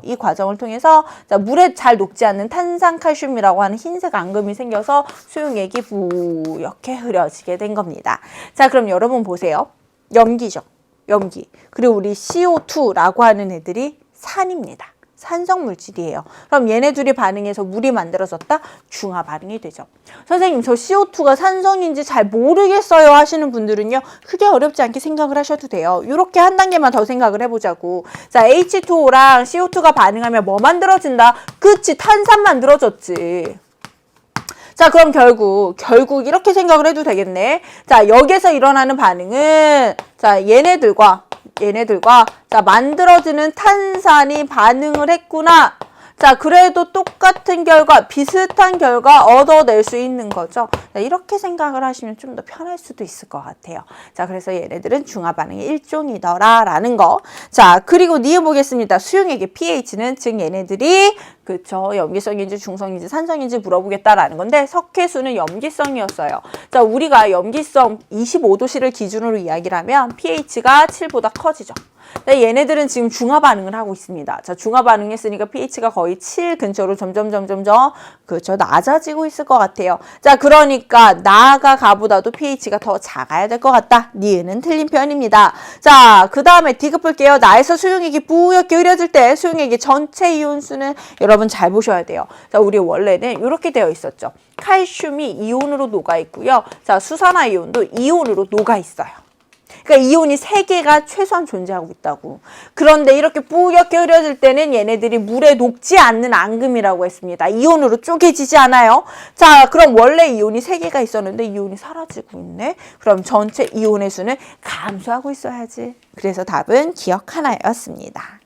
자, 물에 잘 녹지 않는 탄산 칼슘이라고 하는 흰색 앙금이 생겨서 수용액이 뿌옇게 흐려지게 된 겁니다. 자, 그럼 여러분 보세요. 염기죠. 염기. 그리고 우리 CO2라고 하는 애들이 산입니다. 산성 물질이에요. 그럼 얘네 둘이 반응해서 물이 만들어졌다? 중화 반응이 되죠. 선생님, 저 CO2가 산성인지 잘 모르겠어요 하시는 분들은요. 크게 어렵지 않게 생각을 하셔도 돼요. 이렇게 한 단계만 더 생각을 해보자고. 자, H2O랑 CO2가 반응하면 뭐 만들어진다? 그치, 탄산 만들어졌지. 자, 그럼 결국 이렇게 생각을 해도 되겠네. 자, 여기서 일어나는 반응은 자, 얘네들과 자, 만들어지는 탄산이 반응을 했구나. 자, 그래도 똑같은 결과, 비슷한 결과 얻어낼 수 있는 거죠. 자, 이렇게 생각을 하시면 좀 더 편할 수도 있을 것 같아요. 자, 그래서 얘네들은 중화 반응의 일종이더라 라는 거. 자, 그리고 니은 보겠습니다. 수용액의 pH는 즉 얘네들이 그쵸, 염기성인지 중성인지 산성인지 물어보겠다라는 건데 석회수는 염기성이었어요. 자, 우리가 염기성 25도씨를 기준으로 이야기를 하면 pH가 7보다 커지죠. 네, 얘네들은 지금 중화 반응을 하고 있습니다. 자, 중화 반응했으니까 pH가 거의 7 근처로 점점 그렇죠, 낮아지고 있을 것 같아요. 자, 그러니까 나가 가보다도 pH가 더 작아야 될 것 같다. 니은은 틀린 표현입니다. 자, 그 다음에 D급 볼게요. 나에서 수용액이 뿌옇게 흐려질 때 수용액의 전체 이온수는 여러분 잘 보셔야 돼요. 자, 우리 원래는 이렇게 되어 있었죠. 칼슘이 이온으로 녹아 있고요. 자, 수산화 이온도 이온으로 녹아 있어요. 그러니까 이온이 3개가 최소한 존재하고 있다고. 그런데 이렇게 뿌옇게 흐려질 때는 얘네들이 물에 녹지 않는 앙금이라고 했습니다. 이온으로 쪼개지지 않아요. 자, 그럼 원래 이온이 3개가 있었는데 이온이 사라지고 있네. 그럼 전체 이온의 수는 감소하고 있어야지. 그래서 답은 기억 하나였습니다.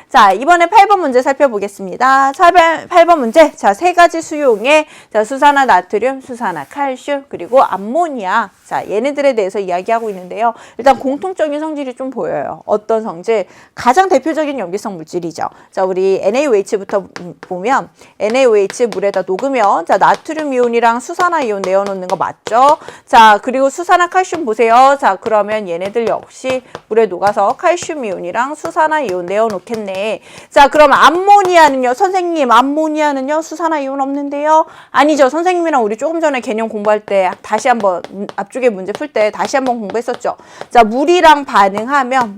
자, 이번에 8번 문제 살펴보겠습니다. 8번 문제. 자, 3가지 수용액. 자, 수산화 나트륨, 수산화 칼슘, 그리고 암모니아. 자, 얘네들에 대해서 이야기하고 있는데요. 일단 공통적인 성질이 좀 보여요. 어떤 성질? 가장 대표적인 염기성 물질이죠. 자, 우리 NaOH부터 보면 NaOH 물에다 녹으면 자, 나트륨 이온이랑 수산화 이온 내어놓는 거 맞죠? 자, 그리고 수산화 칼슘 보세요. 자, 그러면 얘네들 역시 물에 녹아서 칼슘 이온이랑 수산화 이온 내어놓겠네. 자, 그럼 암모니아는요? 선생님, 암모니아는요? 수산화 이온 없는데요? 아니죠. 선생님이랑 우리 조금 전에 개념 공부할 때 다시 한번 앞쪽에 문제 풀 때 다시 한번 공부했었죠. 자, 물이랑 반응하면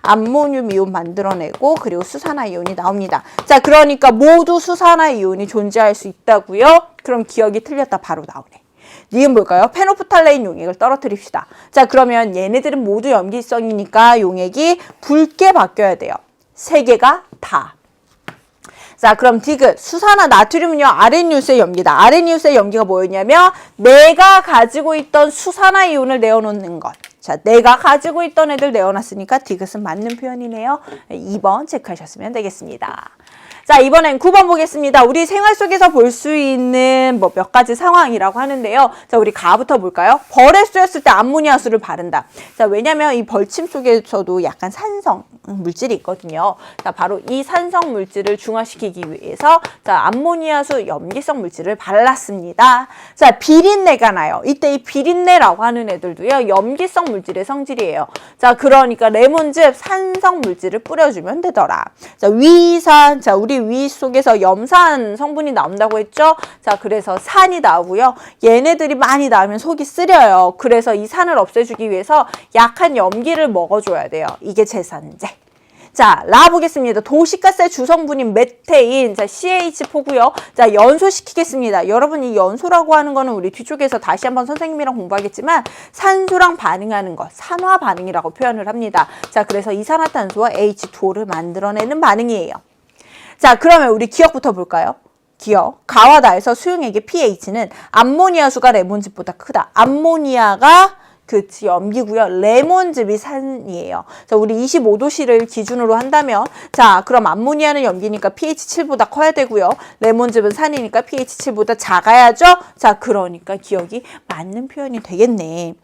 암모늄 이온 만들어내고 그리고 수산화 이온이 나옵니다. 자, 그러니까 모두 수산화 이온이 존재할 수 있다고요? 그럼 기억이 틀렸다 바로 나오네. 니은 볼까요? 페노프탈레인 용액을 떨어뜨립시다. 자, 그러면 얘네들은 모두 염기성이니까 용액이 붉게 바뀌어야 돼요. 3개가 다. 자, 그럼 디귿, 수산화 나트륨은요, 아레니우스의 염기다. 아레니우스의 염기가 뭐였냐면, 내가 가지고 있던 수산화 이온을 내어놓는 것. 자, 내가 가지고 있던 애들 내어놨으니까 디귿은 맞는 표현이네요. 2번 체크하셨으면 되겠습니다. 자, 이번엔 9번 보겠습니다. 우리 생활 속에서 볼 수 있는 뭐 몇 가지 상황이라고 하는데요. 자, 우리 가부터 볼까요? 벌에 쏘였을 때 암모니아수를 바른다. 자, 왜냐면 이 벌침 속에서도 약간 산성 물질이 있거든요. 자, 바로 이 산성 물질을 중화시키기 위해서 자, 암모니아수 염기성 물질을 발랐습니다. 자, 비린내가 나요. 이때 이 비린내라고 하는 애들도요, 염기성 물질의 성질이에요. 자, 그러니까 레몬즙 산성 물질을 뿌려주면 되더라. 자, 위산, 자, 우리 위 속에서 염산 성분이 나온다고 했죠? 자, 그래서 산이 나오고요. 얘네들이 많이 나오면 속이 쓰려요. 그래서 이 산을 없애주기 위해서 약한 염기를 먹어줘야 돼요. 이게 제산제. 자, 라 보겠습니다. 도시가스의 주성분인 메테인, 자, CH4고요. 자, 연소시키겠습니다. 여러분, 이 연소라고 하는 거는 우리 뒤쪽에서 다시 한번 선생님이랑 공부하겠지만 산소랑 반응하는 것, 산화 반응이라고 표현을 합니다. 자, 그래서 이산화탄소와 H2O를 만들어내는 반응이에요. 자, 그러면 우리 기억부터 볼까요? 기억. 가와 나에서 수용액의 pH는 암모니아수가 레몬즙보다 크다. 암모니아가 그치, 염기고요. 레몬즙이 산이에요. 자, 우리 25도씨를 기준으로 한다면 자, 그럼 암모니아는 염기니까 pH 7보다 커야 되고요. 레몬즙은 산이니까 pH 7보다 작아야죠. 자, 그러니까 기억이 맞는 표현이 되겠네.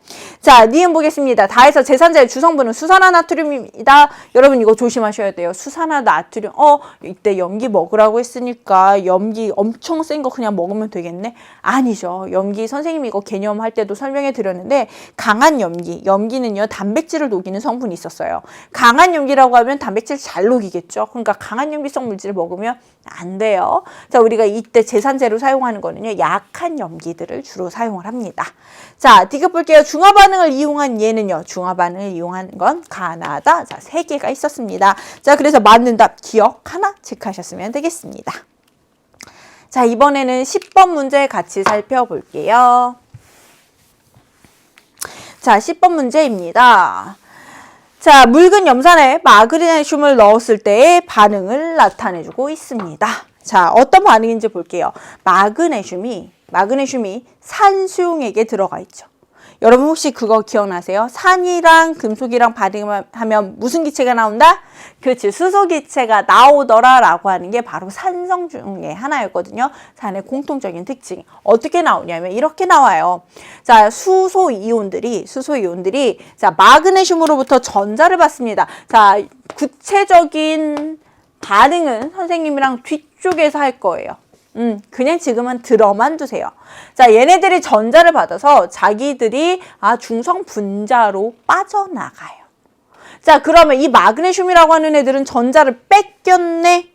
자, 니은 보겠습니다. 다해서 제산제의 주성분은 수산화나트륨입니다. 여러분 이거 조심하셔야 돼요. 수산화나트륨. 이때 염기 먹으라고 했으니까 염기 엄청 센 거 그냥 먹으면 되겠네? 아니죠. 염기 선생님이 이거 개념할 때도 설명해 드렸는데 강한 염기, 염기는요 단백질을 녹이는 성분이 있었어요. 강한 염기라고 하면 단백질 잘 녹이겠죠. 그러니까 강한 염기성 물질을 먹으면 안 돼요. 자, 우리가 이때 제산제로 사용하는 거는요 약한 염기들을 주로 사용을 합니다. 자, 디귿 볼게요. 중화 반응을 이용한 얘는요, 중화 반응을 이용한 건 가나다. 자, 3개가 있었습니다. 자, 그래서 맞는 답 기억 하나 체크하셨으면 되겠습니다. 자, 이번에는 10번 문제 같이 살펴볼게요. 자, 10번 문제입니다. 자, 묽은 염산에 마그네슘을 넣었을 때의 반응을 나타내주고 있습니다. 자, 어떤 반응인지 볼게요. 마그네슘이 산수용액에 들어가 있죠. 여러분 혹시 그거 기억나세요? 산이랑 금속이랑 반응하면 무슨 기체가 나온다? 그렇지, 수소기체가 나오더라 라고 하는 게 바로 산성 중의 하나였거든요. 산의 공통적인 특징. 어떻게 나오냐면 이렇게 나와요. 자, 수소이온들이 자, 마그네슘으로부터 전자를 받습니다. 자, 구체적인 반응은 선생님이랑 뒤쪽에서 할 거예요. 그냥 지금은 들어만 두세요. 자, 얘네들이 전자를 받아서 자기들이 중성 분자로 빠져나가요. 자, 그러면 이 마그네슘이라고 하는 애들은 전자를 뺏겼네.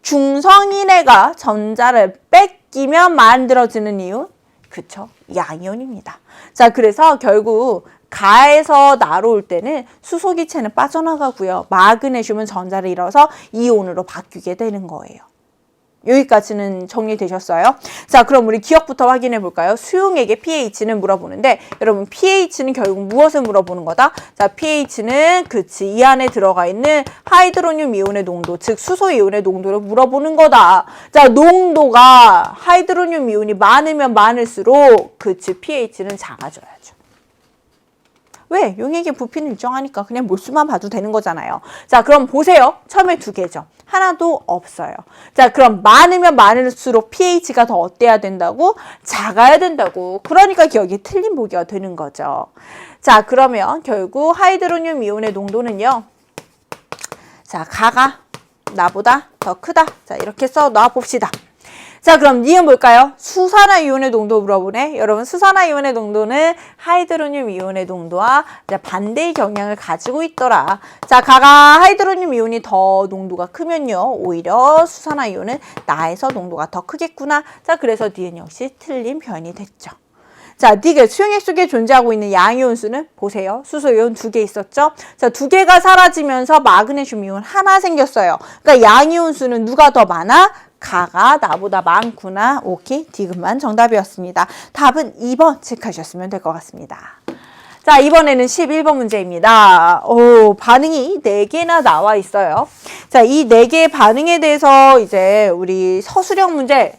중성인 애가 전자를 뺏기면 만들어지는 이온, 그쵸? 양이온입니다. 자, 그래서 결국 가에서 나로 올 때는 수소기체는 빠져나가고요. 마그네슘은 전자를 잃어서 이온으로 바뀌게 되는 거예요. 여기까지는 정리되셨어요? 자, 그럼 우리 기억부터 확인해 볼까요? 수용액의 pH는 물어보는데 여러분 pH는 결국 무엇을 물어보는 거다? 자, pH는 그치, 이 안에 들어가 있는 하이드로늄 이온의 농도, 즉 수소 이온의 농도를 물어보는 거다. 자, 농도가 하이드로늄 이온이 많으면 많을수록 그치, pH는 작아져야죠. 왜? 용액의 부피는 일정하니까 그냥 몰수만 봐도 되는 거잖아요. 자, 그럼 보세요. 처음에 2개죠. 하나도 없어요. 자, 그럼 많으면 많을수록 pH가 더 어때야 된다고? 작아야 된다고. 그러니까 기억이 틀린 보기가 되는 거죠. 자, 그러면 결국 하이드로늄 이온의 농도는요. 자, 가가 나보다 더 크다. 자, 이렇게 써 놔 봅시다. 자, 그럼 니은 볼까요? 수산화 이온의 농도 물어보네. 여러분, 수산화 이온의 농도는 하이드로늄 이온의 농도와 반대의 경향을 가지고 있더라. 자, 가가 하이드로늄 이온이 더 농도가 크면요, 오히려 수산화 이온은 나에서 농도가 더 크겠구나. 자, 그래서 니은 역시 틀린 표현이 됐죠. 자, 디귿 수용액 속에 존재하고 있는 양이온 수는 보세요. 수소이온 2개 있었죠? 자, 2개가 사라지면서 마그네슘 이온 하나 생겼어요. 그러니까 양이온 수는 누가 더 많아? 가가 나보다 많구나. 오케이, 디귿만 정답이었습니다. 답은 2번 체크하셨으면 될 것 같습니다. 자, 이번에는 11번 문제입니다. 반응이 4개나 나와 있어요. 자, 이 4개의 반응에 대해서 이제 우리 서술형 문제,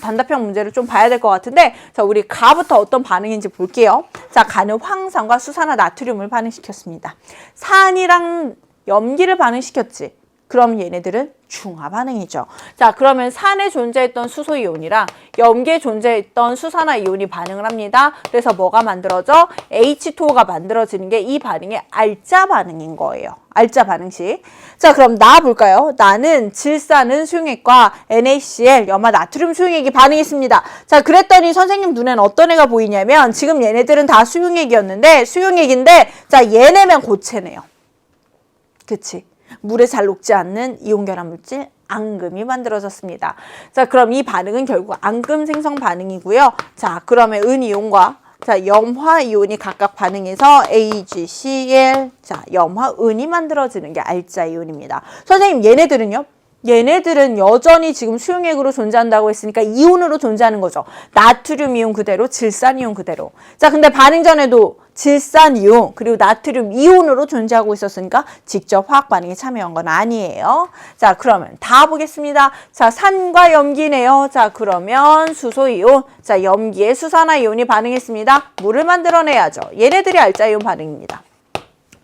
단답형 문제를 좀 봐야 될 것 같은데, 자, 우리 가부터 어떤 반응인지 볼게요. 자, 가는 황산과 수산화 나트륨을 반응시켰습니다. 산이랑 염기를 반응시켰지. 그럼 얘네들은 중화 반응이죠. 자, 그러면 산에 존재했던 수소 이온이랑 염기에 존재했던 수산화 이온이 반응을 합니다. 그래서 뭐가 만들어져? H2O가 만들어지는 게 이 반응의 알자 반응인 거예요. 알자 반응식. 자, 그럼 나 볼까요? 나는 질산은 수용액과 NaCl, 염화 나트륨 수용액이 반응했습니다. 자, 그랬더니 선생님 눈에는 어떤 애가 보이냐면 지금 얘네들은 다 수용액이었는데 수용액인데 자, 얘네면 고체네요. 그치? 물에 잘 녹지 않는 이온 결합 물질 앙금이 만들어졌습니다. 자, 그럼 이 반응은 결국 앙금 생성 반응이고요. 자, 그러면 은이온과 자, 염화이온이 각각 반응해서 AgCl, 자, 염화은이 만들어지는 게 알자이온입니다. 선생님, 얘네들은요? 얘네들은 여전히 지금 수용액으로 존재한다고 했으니까 이온으로 존재하는 거죠. 나트륨 이온 그대로, 질산 이온 그대로. 자, 근데 반응 전에도 질산 이온 그리고 나트륨 이온으로 존재하고 있었으니까 직접 화학 반응에 참여한 건 아니에요. 자, 그러면 다 보겠습니다. 자, 산과 염기네요. 자, 그러면 수소 이온, 자, 염기에 수산화 이온이 반응했습니다. 물을 만들어내야죠. 얘네들이 알자 이온 반응입니다.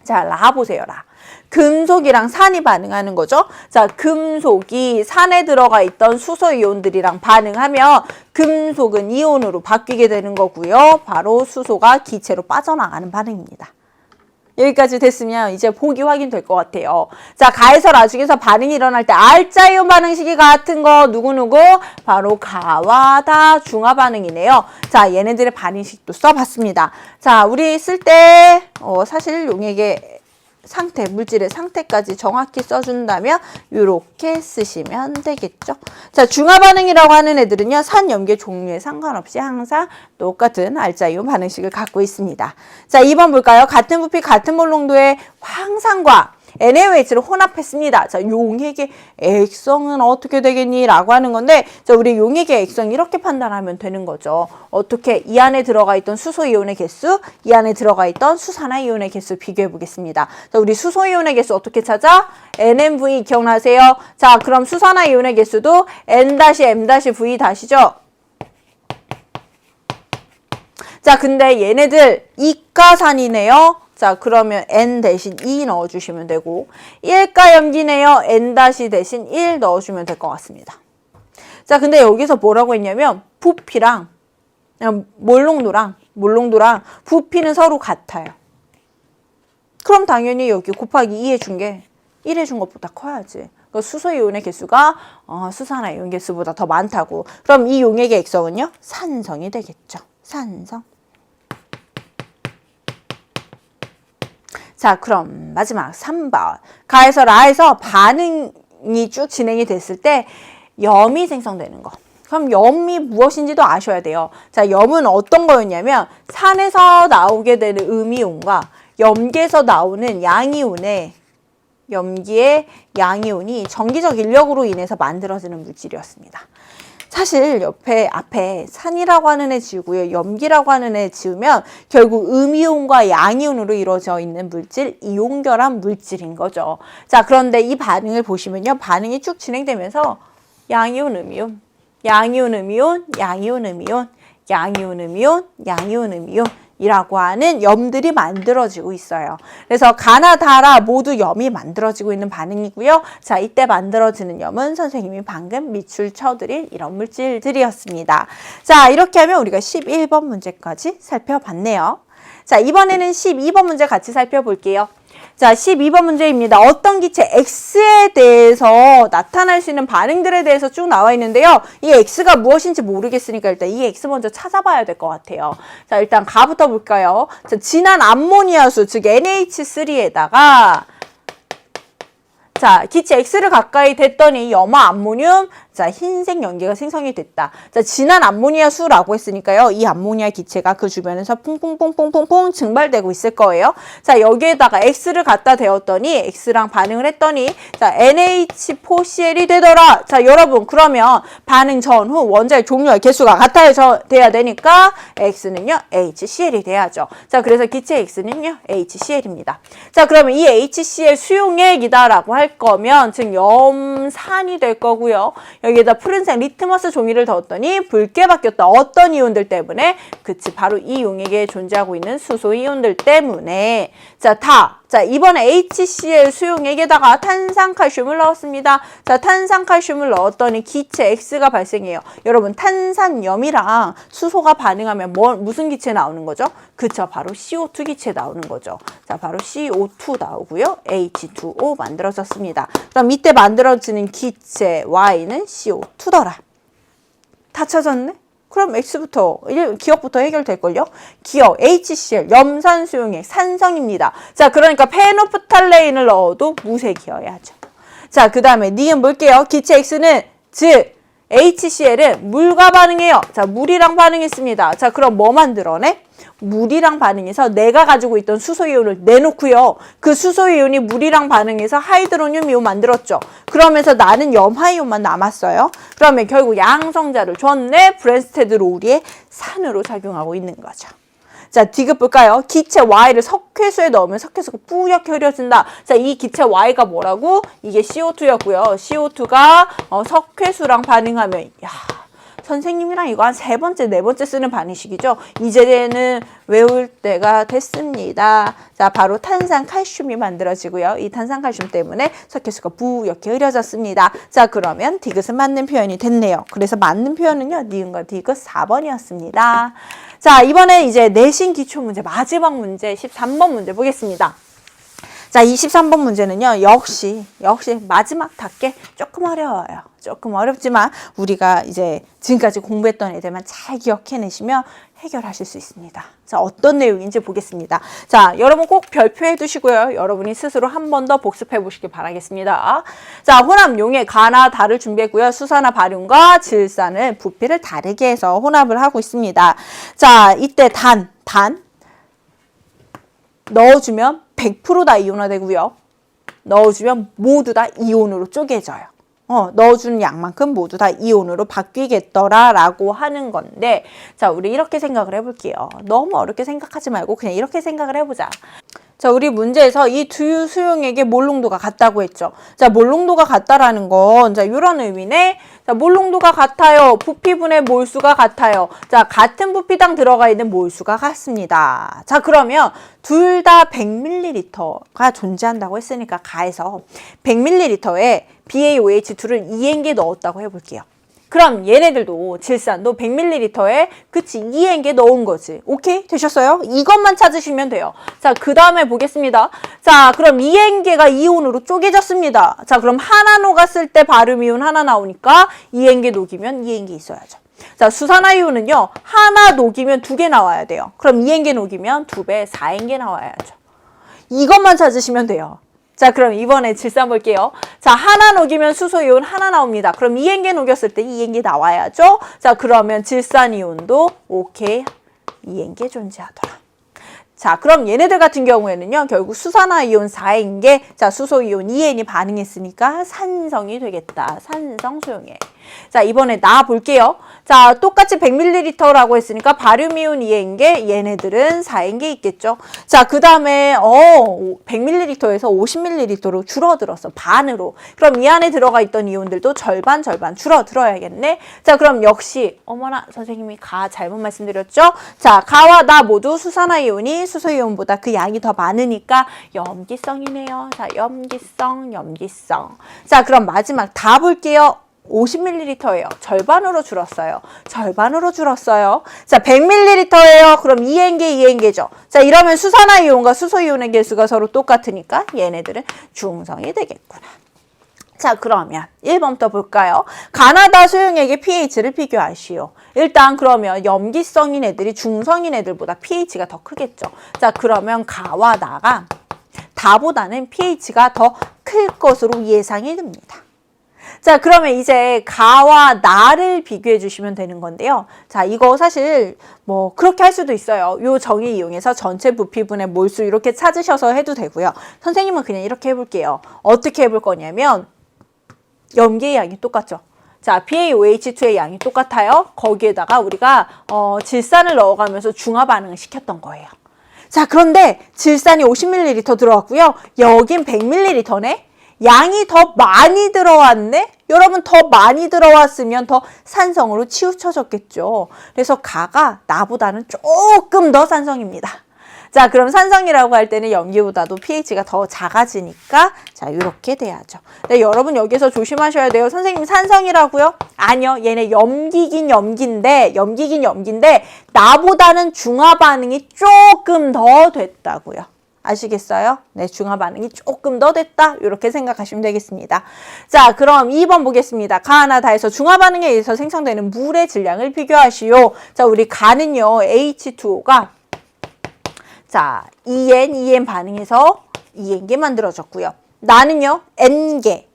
자, 라 보세요, 라. 금속이랑 산이 반응하는 거죠. 자, 금속이 산에 들어가 있던 수소 이온들이랑 반응하면 금속은 이온으로 바뀌게 되는 거고요. 바로 수소가 기체로 빠져나가는 반응입니다. 여기까지 됐으면 이제 보기 확인될 것 같아요. 자, 가에서 라 중에서 반응이 일어날 때 알자이온 반응식이 같은 거 누구누구? 바로 가와 다 중화 반응이네요. 자, 얘네들의 반응식도 써봤습니다. 자, 우리 쓸 때 사실 용액의 상태, 물질의 상태까지 정확히 써준다면 이렇게 쓰시면 되겠죠. 자, 중화 반응이라고 하는 애들은요. 산, 염계 종류에 상관없이 항상 똑같은 알자이온 반응식을 갖고 있습니다. 자, 2번 볼까요? 같은 부피, 같은 몰 농도의 황산과 NaOH를 혼합했습니다. 자, 용액의 액성은 어떻게 되겠니? 라고 하는 건데, 자, 우리 용액의 액성 이렇게 판단하면 되는 거죠. 어떻게? 이 안에 들어가 있던 수소 이온의 개수, 이 안에 들어가 있던 수산화 이온의 개수 비교해 보겠습니다. 자, 우리 수소 이온의 개수 어떻게 찾아? NMV 기억나세요? 자, 그럼 수산화 이온의 개수도 N-M-V-죠. 자, 근데 얘네들 이가산이네요. 자, 그러면 N 대신 2 넣어주시면 되고 1가 염기네요. N 대신 1 넣어주면 될 것 같습니다. 자, 근데 여기서 뭐라고 했냐면 부피랑 몰농도랑 부피는 서로 같아요. 그럼 당연히 여기 곱하기 2 해준 게 1 해준 것보다 커야지. 그러니까 수소 이온의 개수가 수산화 이온 개수보다 더 많다고. 그럼 이 용액의 액성은요? 산성이 되겠죠. 산성. 자, 그럼 마지막 3번. 가에서 라에서 반응이 쭉 진행이 됐을 때 염이 생성되는 거. 그럼 염이 무엇인지도 아셔야 돼요. 자, 염은 어떤 거였냐면 산에서 나오게 되는 음이온과 염기에서 나오는 양이온의 염기의 양이온이 전기적 인력으로 인해서 만들어지는 물질이었습니다. 사실 앞에 산이라고 하는 애 지우고요. 염기라고 하는 애 지우면 결국 음이온과 양이온으로 이루어져 있는 물질, 이온 결합 물질인 거죠. 자, 그런데 이 반응을 보시면요. 반응이 쭉 진행되면서 양이온, 음이온, 양이온, 음이온, 양이온, 음이온, 양이온, 음이온, 양이온, 음이온 이라고 하는 염들이 만들어지고 있어요. 그래서 가나 다라 모두 염이 만들어지고 있는 반응이고요. 자, 이때 만들어지는 염은 선생님이 방금 밑줄 쳐드린 이런 물질들이었습니다. 자, 이렇게 하면 우리가 11번 문제까지 살펴봤네요. 자, 이번에는 12번 문제 같이 살펴볼게요. 자, 12번 문제입니다. 어떤 기체 X에 대해서 나타날 수 있는 반응들에 대해서 쭉 나와 있는데요. 이 X가 무엇인지 모르겠으니까 일단 이 X 먼저 찾아봐야 될 것 같아요. 자, 일단 가부터 볼까요? 자, 진한 암모니아수, 즉 NH3에다가 자, 기체 X를 가까이 댔더니 염화 암모늄, 자, 흰색 연기가 생성이 됐다. 자, 진한 암모니아 수라고 했으니까요. 이 암모니아 기체가 그 주변에서 퐁퐁퐁퐁퐁 증발되고 있을 거예요. 자, 여기에다가 X를 갖다 대었더니 X랑 반응을 했더니 자, NH4Cl이 되더라. 자, 여러분 그러면 반응 전후 원자의 종류와 개수가 돼야 되니까 X는요, HCl이 돼야죠. 자, 그래서 기체 X는요, HCl입니다. 자, 그러면 이 HCl 수용액이다라고 할 거면 즉 염산이 될 거고요. 여기에다 푸른색 리트머스 종이를 넣었더니 붉게 바뀌었다. 어떤 이온들 때문에? 그치, 바로 이 용액에 존재하고 있는 수소 이온들 때문에. 자, 이번에 HCl 수용액에다가 탄산칼슘을 넣었습니다. 자, 탄산칼슘을 넣었더니 기체 X가 발생해요. 여러분, 탄산염이랑 수소가 반응하면 무슨 기체 나오는 거죠? 그쵸, 바로 CO2 기체 나오는 거죠. 자, 바로 CO2 나오고요. H2O 만들어졌습니다. 그럼 밑에 만들어지는 기체 Y는 CO2더라. 다 찾았네? 그럼 X부터, 기억부터 해결될걸요? 기억, HCl, 염산 수용액, 산성입니다. 자, 그러니까 페노프탈레인을 넣어도 무색이어야죠. 자, 그 다음에 니은 볼게요. 기체 X는, 즉, HCl은 물과 반응해요. 자, 물이랑 반응했습니다. 자, 그럼 뭐 만들어내? 물이랑 반응해서 내가 가지고 있던 수소이온을 내놓고요. 그 수소이온이 물이랑 반응해서 하이드로늄 이온 만들었죠. 그러면서 나는 염화이온만 남았어요. 그러면 결국 양성자를 줬네. 브랜스테드 로우리의 산으로 작용하고 있는 거죠. 자, 디귿 볼까요? 기체 Y를 석회수에 넣으면 석회수가 뿌옇게 흐려진다. 자, 이 기체 Y가 뭐라고? 이게 CO2였고요. CO2가 석회수랑 반응하면, 야, 선생님이랑 이거 한 3번째, 4번째 쓰는 반응식이죠. 이제는 외울 때가 됐습니다. 자, 바로 탄산칼슘이 만들어지고요. 이 탄산칼슘 때문에 석회수가 뿌옇게 흐려졌습니다. 자, 그러면 디귿은 맞는 표현이 됐네요. 그래서 맞는 표현은요, 니은과 디귿 4번이었습니다. 자, 이번에 이제 내신 기초문제, 마지막 문제 13번 문제 보겠습니다. 자, 23번 문제는요, 역시 마지막답게 조금 어려워요. 조금 어렵지만 우리가 이제 지금까지 공부했던 애들만 잘 기억해내시면 해결하실 수 있습니다. 자, 어떤 내용인지 보겠습니다. 자, 여러분 꼭 별표해 두시고요. 여러분이 스스로 한 번 더 복습해 보시길 바라겠습니다. 자, 혼합 용액 가나 다를 준비했고요. 수산화 바륨과 질산을 부피를 다르게 해서 혼합을 하고 있습니다. 자, 이때 단 넣어주면 100% 다 이온화되고요. 넣어주면 모두 다 이온으로 쪼개져요. 넣어주는 양만큼 모두 다 이온으로 바뀌겠더라라고 하는 건데, 자, 우리 이렇게 생각을 해볼게요. 너무 어렵게 생각하지 말고 그냥 이렇게 생각을 해보자. 자, 우리 문제에서 이 두 수용액의 몰 농도가 같다고 했죠. 자, 몰 농도가 같다라는 건, 자, 이런 의미네. 자, 몰 농도가 같아요. 부피분의 몰수가 같아요. 자, 같은 부피당 들어가 있는 몰수가 같습니다. 자, 그러면 둘 다 100ml가 존재한다고 했으니까 가해서 100ml에 BaOH2를 2N개 넣었다고 해볼게요. 그럼 얘네들도 질산도 100ml에 그치 2N개 넣은 거지. 오케이? 되셨어요? 이것만 찾으시면 돼요. 자, 그 다음에 보겠습니다. 자, 그럼 2N개가 이온으로 쪼개졌습니다. 자, 그럼 하나 녹았을 때 바륨이온 하나 나오니까 2N개 녹이면 2N개 있어야죠. 자, 수산화이온은요, 하나 녹이면 2개 나와야 돼요. 그럼 2N개 녹이면 2배, 4N개 나와야죠. 이것만 찾으시면 돼요. 자, 그럼 이번에 질산 볼게요. 자, 하나 녹이면 수소이온 하나 나옵니다. 그럼 2N개 녹였을 때 2N개 나와야죠. 자, 그러면 질산이온도 오케이, 2N개 존재하더라. 자, 그럼 얘네들 같은 경우에는요, 결국 수산화이온 4N개, 자, 수소이온 2N이 반응했으니까 산성이 되겠다. 산성 수용액. 자, 이번에 나 볼게요. 자, 똑같이 100ml라고 했으니까 바륨이온 2N개, 얘네들은 4N개 있겠죠. 자, 그 다음에 100ml에서 50ml로 줄어들었어. 반으로. 그럼 이 안에 들어가 있던 이온들도 절반 줄어들어야겠네. 자, 그럼 역시 어머나 선생님이 가 잘못 말씀드렸죠. 자, 가와 나 모두 수산화이온이 수소이온보다 그 양이 더 많으니까 염기성이네요. 자, 염기성. 자, 그럼 마지막 다 볼게요. 50ml예요. 절반으로 줄었어요. 자, 100ml예요. 그럼 2N개죠. 자, 이러면 수산화이온과 수소이온의 개수가 서로 똑같으니까 얘네들은 중성이 되겠구나. 자, 그러면 1번부터 볼까요? 가나다 수용액의 pH를 비교하시오. 일단 그러면 염기성인 애들이 중성인 애들보다 pH가 더 크겠죠. 자, 그러면 가와 나가 다보다는 pH가 더 클 것으로 예상이 됩니다. 자, 그러면 이제 가와 나를 비교해 주시면 되는 건데요. 자, 이거 사실 뭐 그렇게 할 수도 있어요. 요 정의 이용해서 전체 부피분의 몰수 이렇게 찾으셔서 해도 되고요. 선생님은 그냥 이렇게 해볼게요. 어떻게 해볼 거냐면 염기의 양이 똑같죠. 자, PaOH2의 양이 똑같아요. 거기에다가 우리가 질산을 넣어가면서 중화 반응을 시켰던 거예요. 자, 그런데 질산이 50ml 들어왔고요. 여긴 100ml네. 양이 더 많이 들어왔네? 여러분 더 많이 들어왔으면 더 산성으로 치우쳐졌겠죠. 그래서 가가 나보다는 조금 더 산성입니다. 자, 그럼 산성이라고 할 때는 염기보다도 pH가 더 작아지니까 자, 이렇게 돼야죠. 네, 여러분 여기서 조심하셔야 돼요. 선생님 산성이라고요? 아니요. 얘네 염기긴 염기인데 나보다는 중화 반응이 조금 더 됐다고요. 아시겠어요? 네, 중화 반응이 조금 더 됐다. 이렇게 생각하시면 되겠습니다. 자, 그럼 2번 보겠습니다. 가 하나 다해서 중화 반응에 의해서 생성되는 물의 질량을 비교하시오. 자, 우리 가는요, H2O가 자, EN 반응해서 EN계 만들어졌고요. 나는요, N계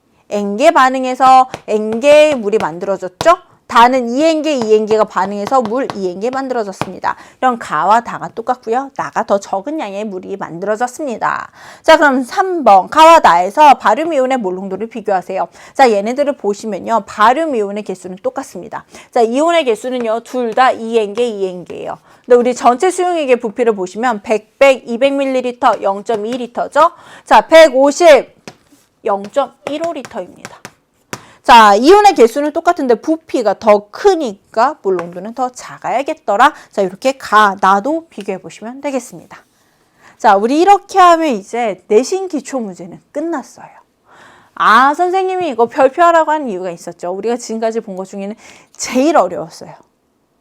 반응해서 N계의 물이 만들어졌죠? 다는 EN계가 반응해서 물 EN계 만들어졌습니다. 그럼 가와 다가 똑같고요. 나가 더 적은 양의 물이 만들어졌습니다. 자, 그럼 3번 가와 나에서 바륨이온의 몰 농도를 비교하세요. 자, 얘네들을 보시면요. 바륨이온의 개수는 똑같습니다. 자, 이온의 개수는요. 둘 다 EN계예요. 근데 우리 전체 수용액의 부피를 보시면 100, 200ml 0.2L죠. 자, 150 0.15L입니다. 자, 이온의 개수는 똑같은데 부피가 더 크니까 물 농도는 더 작아야겠더라. 자, 이렇게 가, 나도 비교해 보시면 되겠습니다. 자, 우리 이렇게 하면 이제 내신 기초 문제는 끝났어요. 아, 선생님이 이거 별표하라고 하는 이유가 있었죠. 우리가 지금까지 본 것 중에는 제일 어려웠어요.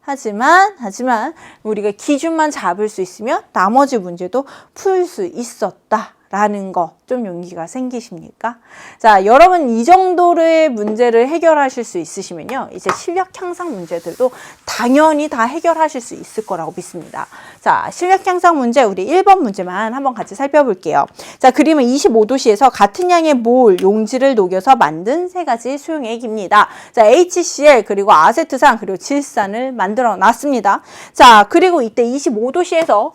하지만 우리가 기준만 잡을 수 있으면 나머지 문제도 풀 수 있었다라는 거 좀 용기가 생기십니까? 자, 여러분 이 정도의 문제를 해결하실 수 있으시면요. 이제 실력 향상 문제들도 당연히 다 해결하실 수 있을 거라고 믿습니다. 자, 실력 향상 문제 우리 1번 문제만 한번 같이 살펴볼게요. 자, 그림은 25도씨에서 같은 양의 몰 용지를 녹여서 만든 세 가지 수용액입니다. 자, HCl 그리고 아세트산 그리고 질산을 만들어 놨습니다. 자, 그리고 이때 25도씨에서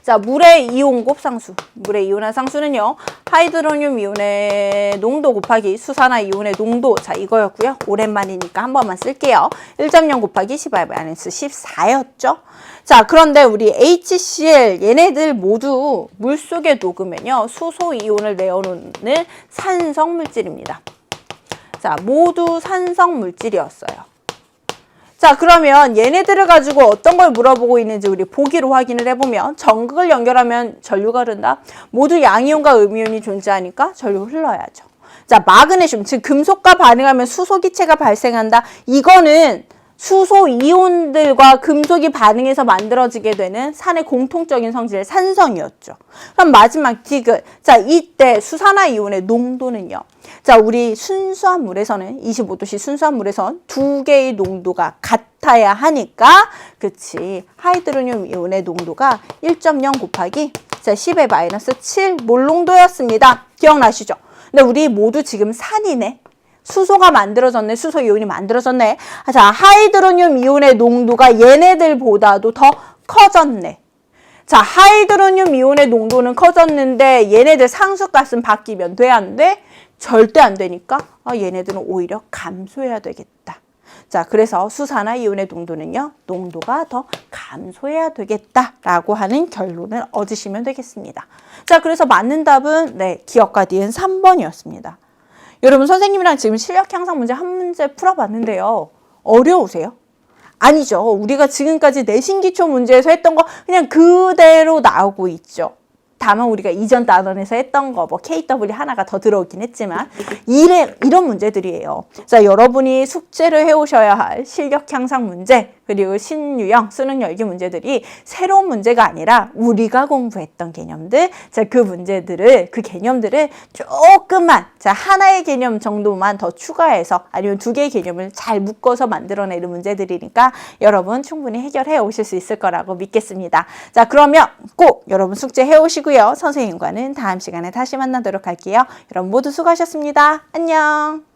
자, 물의 이온 곱상수, 물의 이온한 상수는요, 하이드로늄 이온의 농도 곱하기 수산화 이온의 농도, 자, 이거였고요. 오랜만이니까 한 번만 쓸게요. 1.0 곱하기 10^-14였죠. 자, 그런데 우리 HCl, 얘네들 모두 물속에 녹으면요, 수소 이온을 내어놓는 산성 물질입니다. 자, 모두 산성 물질이었어요. 자, 그러면 얘네들을 가지고 어떤 걸 물어보고 있는지 우리 보기로 확인을 해보면 전극을 연결하면 전류가 흐른다. 모두 양이온과 음이온이 존재하니까 전류 흘러야죠. 자, 마그네슘, 즉 금속과 반응하면 수소기체가 발생한다. 이거는 수소 이온들과 금속이 반응해서 만들어지게 되는 산의 공통적인 성질 산성이었죠. 그럼 마지막 디귿. 자, 이때 수산화 이온의 농도는요. 자, 우리 순수한 물에서는 25도씨 순수한 물에선 두 개의 농도가 같아야 하니까 그치 하이드로늄 이온의 농도가 1.0 곱하기 자, 10^-7 몰 농도였습니다. 기억나시죠? 근데 우리 모두 지금 산이네. 수소가 만들어졌네. 수소 이온이 만들어졌네. 자, 하이드로늄 이온의 농도가 얘네들보다도 더 커졌네. 자, 하이드로늄 이온의 농도는 커졌는데 얘네들 상수값은 바뀌면 돼? 안 돼? 절대 안 되니까 얘네들은 오히려 감소해야 되겠다. 자, 그래서 수산화 이온의 농도는요. 농도가 더 감소해야 되겠다라고 하는 결론을 얻으시면 되겠습니다. 자, 그래서 맞는 답은 네, 기억과 니은 3번이었습니다. 여러분 선생님이랑 지금 실력 향상 문제 한 문제 풀어봤는데요. 어려우세요? 아니죠. 우리가 지금까지 내신 기초 문제에서 했던 거 그냥 그대로 나오고 있죠. 다만 우리가 이전 단원에서 했던 거 뭐 KW 하나가 더 들어오긴 했지만 이런 문제들이에요. 자, 여러분이 숙제를 해오셔야 할 실력 향상 문제 그리고 신유형 수능 열기 문제들이 새로운 문제가 아니라 우리가 공부했던 개념들 자, 그 개념들을 조금만 자, 하나의 개념 정도만 더 추가해서 아니면 두 개의 개념을 잘 묶어서 만들어내는 문제들이니까 여러분 충분히 해결해 오실 수 있을 거라고 믿겠습니다. 자, 그러면 꼭 여러분 숙제 해오시고요. 선생님과는 다음 시간에 다시 만나도록 할게요. 여러분 모두 수고하셨습니다. 안녕.